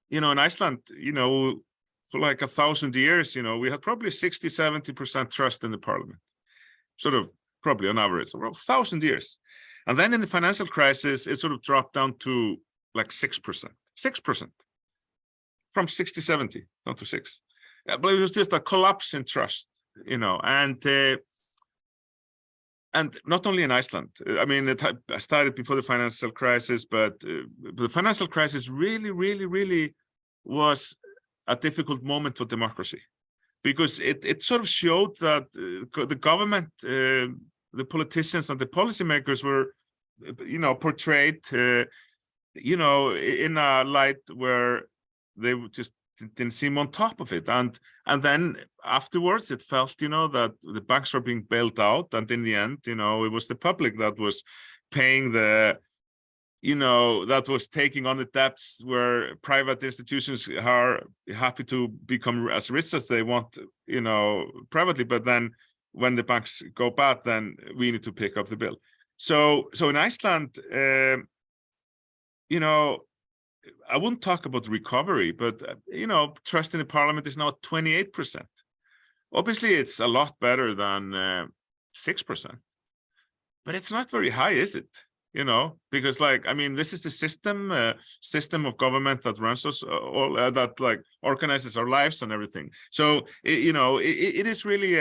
you know, in Iceland, you know, for like 1,000 years, you know, we had probably 60–70% trust in the parliament, sort of probably on average, over 1,000 years. And then in the financial crisis, it sort of dropped down to like 6%, from 60–70 down to 6. But it was just a collapse in trust, you know, and not only in Iceland. I mean, it started before the financial crisis, but the financial crisis really was a difficult moment for democracy, because it sort of showed that the government, the politicians and the policymakers were, you know, portrayed, you know, in a light where they just didn't seem on top of it. And then afterwards it felt, you know, that the banks were being bailed out. And in the end, you know, it was the public that was paying the, you know, that was taking on the debts, where private institutions are happy to become as rich as they want, you know, privately. But then when the banks go bad, then we need to pick up the bill. So in Iceland, you know, I wouldn't talk about recovery, but, you know, trust in the parliament is now at 28%. Obviously, it's a lot better than 6%, but it's not very high, is it? You know, because, like, I mean, this is the system of government that runs us, all that like organizes our lives and everything. So, you know, it is really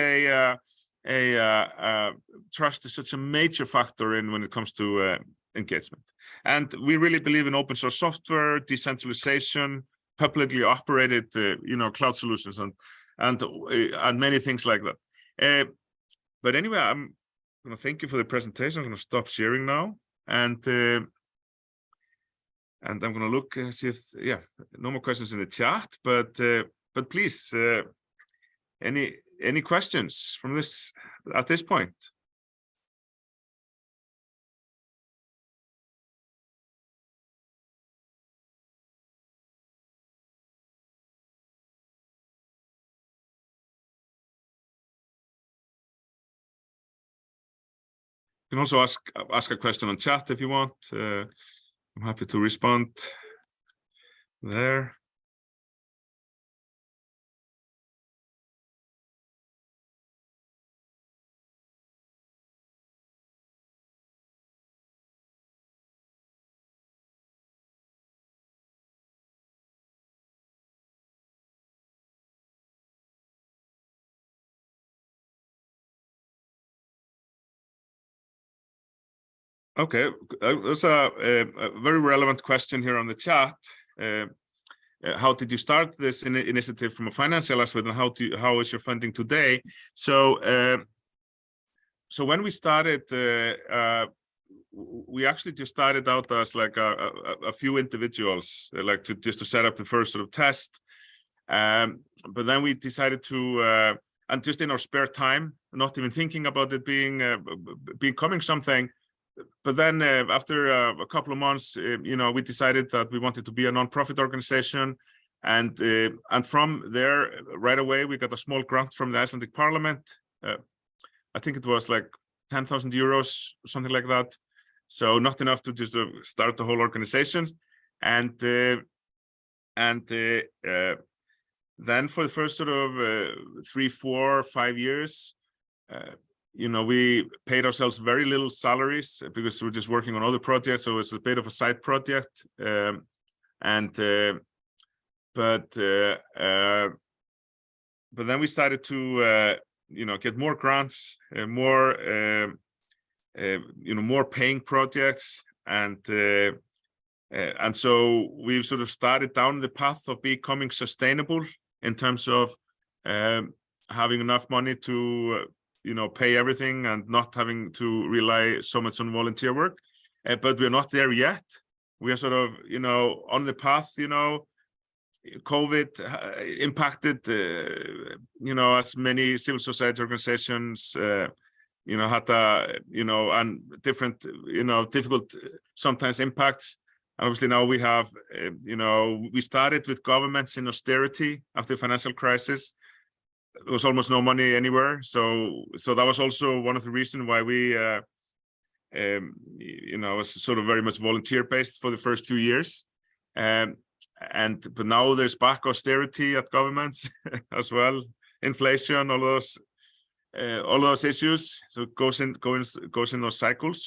trust is such a major factor in when it comes to engagement. And we really believe in open source software, decentralization, publicly operated, you know, cloud solutions, and many things like that. But anyway, I'm going to thank you for the presentation. I'm going to stop sharing now, and I'm going to look and see if, yeah, no more questions in the chat. But please, any questions from this at this point? You can also ask a question on chat if you want. I'm happy to respond there. Okay, there's a very relevant question here on the chat. How did you start this initiative from a financial aspect, and how is your funding today? So, so when we started, we actually just started out as like a few individuals, like just to set up the first sort of test. But then we decided to, and just in our spare time, not even thinking about it becoming something. But then after a couple of months, you know, we decided that we wanted to be a non-profit organization, and from there, right away, we got a small grant from the Icelandic Parliament. I think it was like 10,000 euros, something like that. So not enough to just start the whole organization. And then for the first sort of 3, 4, 5 years, we paid ourselves very little salaries because we're just working on other projects. So it's a bit of a side project. But then we started to, get more grants, more paying projects, and so we've sort of started down the path of becoming sustainable in terms of having enough money to, pay everything and not having to rely so much on volunteer work. But we're not there yet. We are sort of, on the path. COVID impacted, as many civil society organizations, had and different, difficult sometimes impacts. And obviously now we have, we started with governments in austerity after the financial crisis. There was almost no money anywhere. So that was also one of the reasons why we, was sort of very much volunteer based for the first 2 years. But now there's back austerity at governments as well, inflation, all those issues. So it goes in those cycles.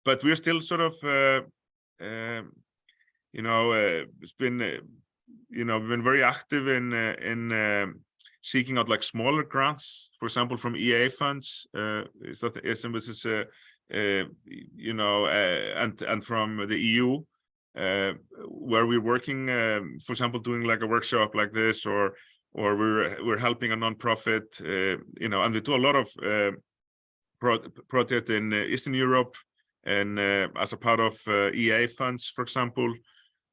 But we're still sort of, it's been, we've been very active in seeking out like smaller grants, for example, from EA funds. And from the EU, where we're working, for example, doing like a workshop like this, or we're helping a nonprofit, and we do a lot of project in Eastern Europe, and as a part of EA funds, for example.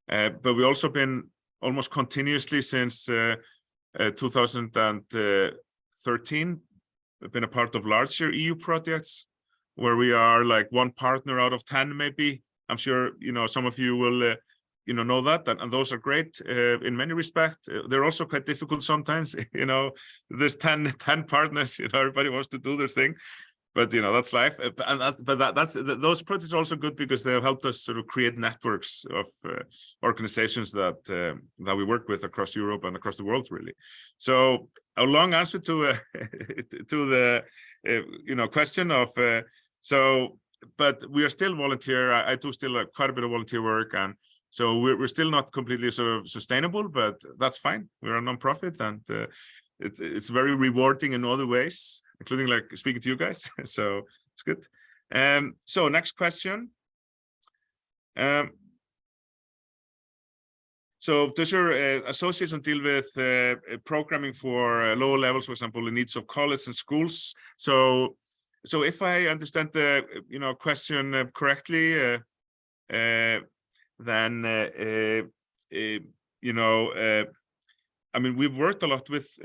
But we've also been almost continuously since 2013, we've been a part of larger EU projects, where we are like one partner out of 10, maybe. I'm sure, some of you will, know that, and those are great in many respects. They're also quite difficult sometimes, there's 10 partners, everybody wants to do their thing, but, that's life. Those projects are also good because they have helped us sort of create networks of organizations that we work with across Europe and across the world, really. So a long answer to the, question of, but we are still volunteer. I do still quite a bit of volunteer work, and so we're still not completely sort of sustainable, but that's fine. We're a nonprofit, and it's very rewarding in other ways, including like speaking to you guys. So it's good. So next question. So does your association deal with programming for lower levels, for example, the needs of college and schools? So if I understand the question correctly, then I mean, we've worked a lot with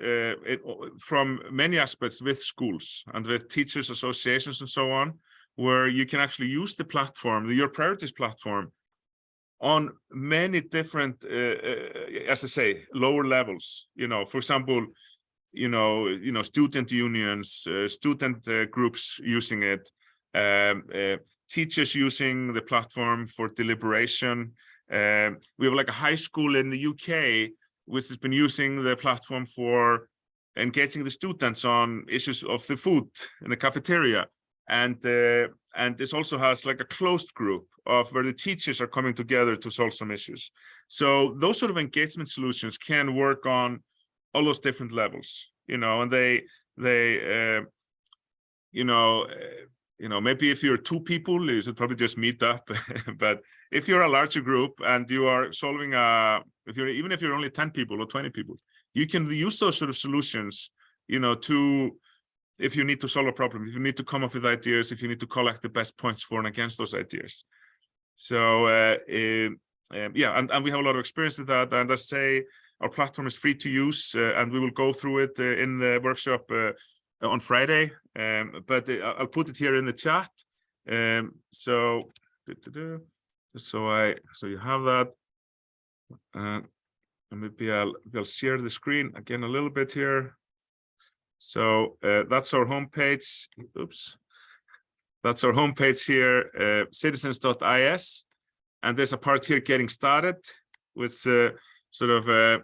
from many aspects with schools and with teachers associations and so on, where you can actually use the platform, Your Priorities platform, on many different, as I say, lower levels. For example, student unions, student groups using it, teachers using the platform for deliberation. We have like a high school in the UK which has been using the platform for engaging the students on issues of the food in the cafeteria. And this also has like a closed group of where the teachers are coming together to solve some issues. So those sort of engagement solutions can work on all those different levels, and they maybe if you're 2 people, you should probably just meet up. But if you're a larger group and you are solving even if you're only 10 people or 20 people, you can use those sort of solutions, to, if you need to solve a problem, if you need to come up with ideas, if you need to collect the best points for and against those ideas. So yeah, and we have a lot of experience with that. And I say our platform is free to use, and we will go through it in the workshop on Friday. But I'll put it here in the chat. So you have that. And maybe I'll share the screen again a little bit here. So that's our homepage. Oops. That's our homepage here, citizens.is. and there's a part here getting started, which sort of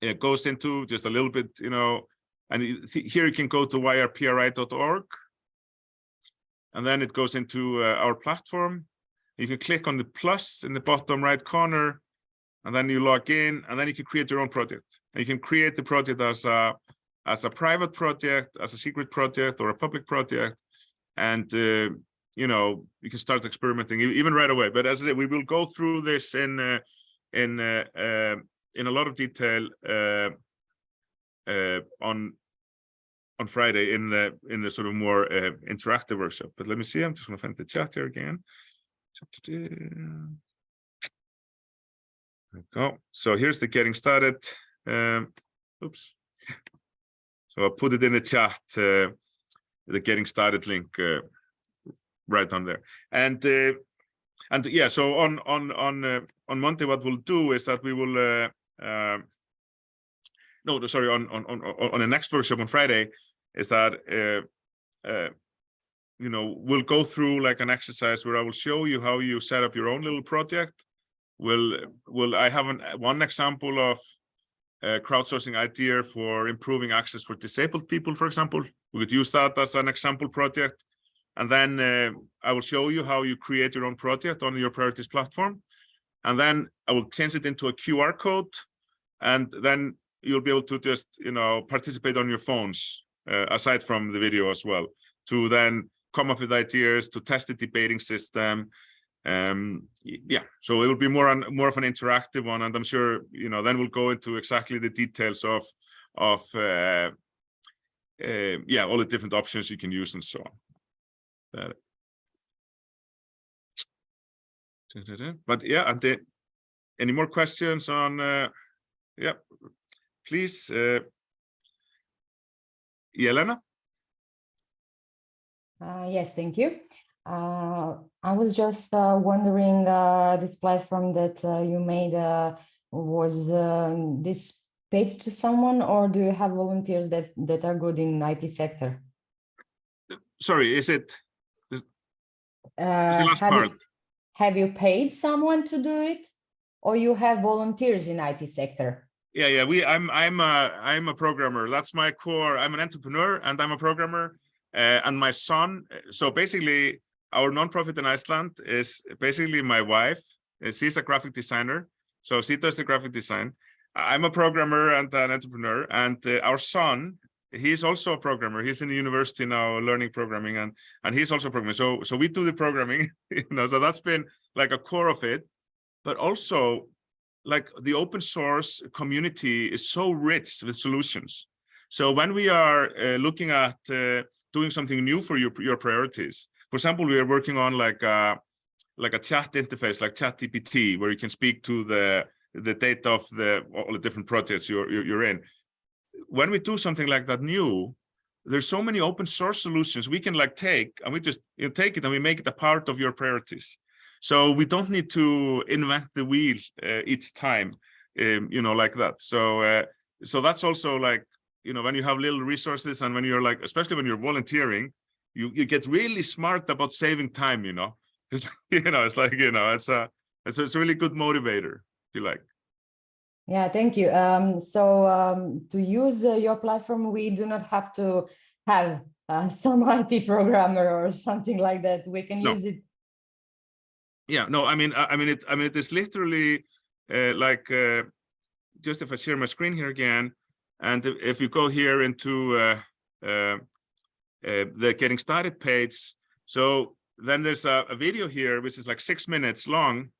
it goes into just a little bit, you know, and here you can go to yrpri.org, and then it goes into our platform. You can click on the plus in the bottom right corner, and then you log in, and then you can create your own project. And you can create the project as a private project, as a secret project, or a public project, and you know, you can start experimenting even right away. But as I said, we will go through this in a lot of detail on Friday in the sort of more interactive workshop. But let me see. I'm just going to find the chat here again. There we go. So here's the getting started. Oops. So I'll put it in the chat. The getting started link right on there. And yeah, so on Monday, what we'll do is that we will no, sorry, on the next workshop on Friday is that you know, we'll go through like an exercise where I will show you how you set up your own little project. I have one example of a crowdsourcing idea for improving access for disabled people, for example. We could use that as an example project. And then I will show you how you create your own project on your priorities platform. And then I will change it into a QR code. And then you'll be able to just, you know, participate on your phones, aside from the video as well, to then come up with ideas, to test the debating system. Yeah, so it will be more of an interactive one, and I'm sure, you know, then we'll go into exactly the details of yeah, all the different options you can use and so on. But yeah, and then any more questions on yeah, please, Yelena? Yes, thank you. I was just wondering, this platform that you made, was this paid to someone, or do you have volunteers that are good in IT sector? Sorry, is it the last part? Have you paid someone to do it, or you have volunteers in IT sector? Yeah, I'm a programmer. That's my core. I'm an entrepreneur and I'm a programmer. And my son, so basically our nonprofit in Iceland is basically my wife. She's a graphic designer, so she does the graphic design. I'm a programmer and an entrepreneur, and our son, he's also a programmer. He's in the university now learning programming, and he's also a programmer. So we do the programming, you know, so that's been like a core of it. But also, like, the open source community is so rich with solutions. So when we are looking at doing something new for your priorities, for example, we are working on like a chat interface, like ChatGPT, where you can speak to the data of all the different projects you're in. When we do something like that new, there's so many open source solutions we can like take, and we just, you know, take it and we make it a part of your priorities. So we don't need to invent the wheel each time, you know, like that. So that's also like, you know, when you have little resources, and when you're like, especially when you're volunteering, you get really smart about saving time, you know. It's, you know, it's like, you know, it's a really good motivator, if you like. Yeah, thank you. To use your platform, we do not have to have some IT programmer or something like that. We can use it. Yeah, no, I mean it is literally like, just if I share my screen here again, and if you go here into the getting started page, so then there's a video here which is like 6 minutes long,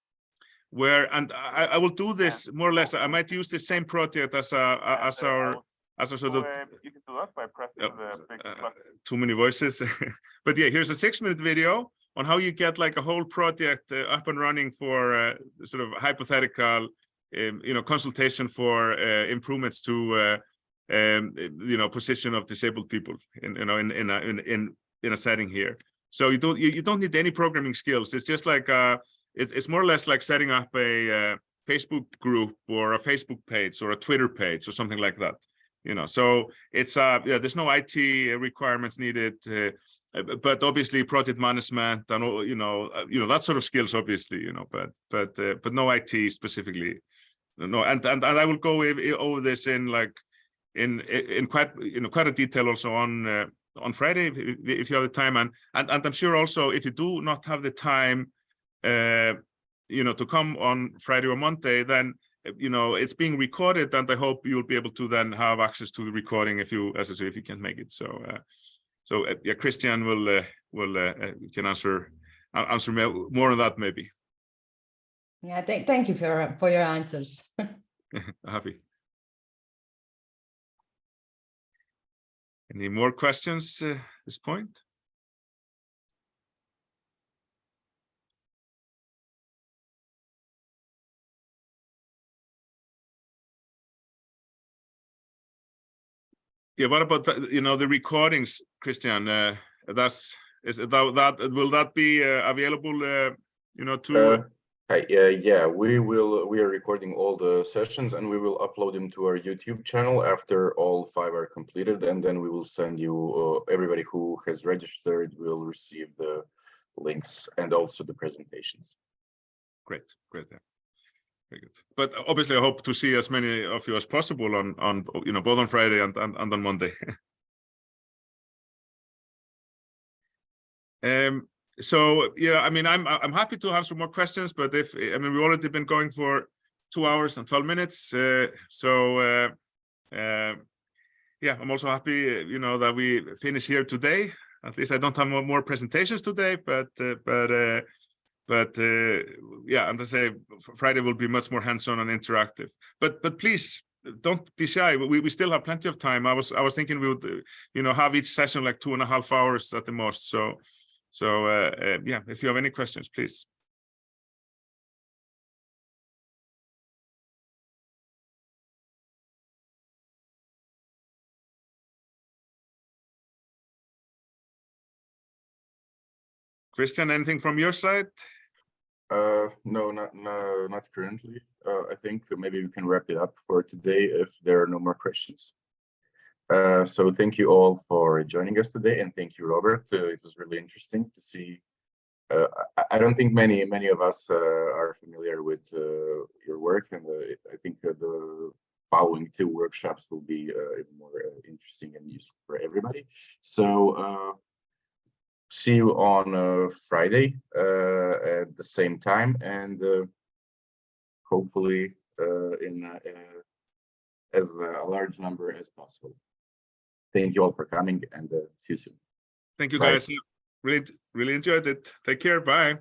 where, and I will do this more or less. I might use the same project as our sort of. You can do that by pressing the big too many voices, but yeah, here's a 6-minute video on how you get like a whole project up and running for sort of hypothetical, you know, consultation for improvements to you know, position of disabled people in a setting here. So you don't need any programming skills. It's just like it's more or less like setting up a Facebook group or a Facebook page or a Twitter page or something like that. So it's yeah, there's no IT requirements needed, but obviously project management and that sort of skills, obviously, but no IT specifically. No, and I will go over this in quite a detail also on Friday if you have the time, and I'm sure also if you do not have the time to come on Friday or Monday, then it's being recorded, and I hope you'll be able to then have access to the recording if you can't make it. So yeah, Christian will can answer more on that maybe. Yeah, thank you for your answers. Happy. Any more questions at this point? Yeah, what about the recordings, Christian? Will that be available? To yeah, we are recording all the sessions, and we will upload them to our YouTube channel after all 5 are completed, and then we will send you everybody who has registered will receive the links and also the presentations. Great. Yeah. Very good. But obviously, I hope to see as many of you as possible on both on Friday and on Monday. So yeah, I mean, I'm happy to answer more questions, but we've already been going for 2 hours and 12 minutes. Yeah, I'm also happy, that we finish here today. At least I don't have more presentations today, but yeah, and I say Friday will be much more hands-on and interactive. But please don't be shy. We still have plenty of time. I was thinking we would have each session like 2.5 hours at the most. So yeah, if you have any questions, please. Christian, anything from your side? No, not currently. I think maybe we can wrap it up for today if there are no more questions. So thank you all for joining us today, and thank you, Robert. It was really interesting to see. I don't think many of us are familiar with your work, and I think the following 2 workshops will be even more interesting and useful for everybody. So see you on Friday at the same time, and hopefully in as a large number as possible. Thank you all for coming, and see you soon. Thank you, Bye. guys. Really enjoyed it. Take care. Bye.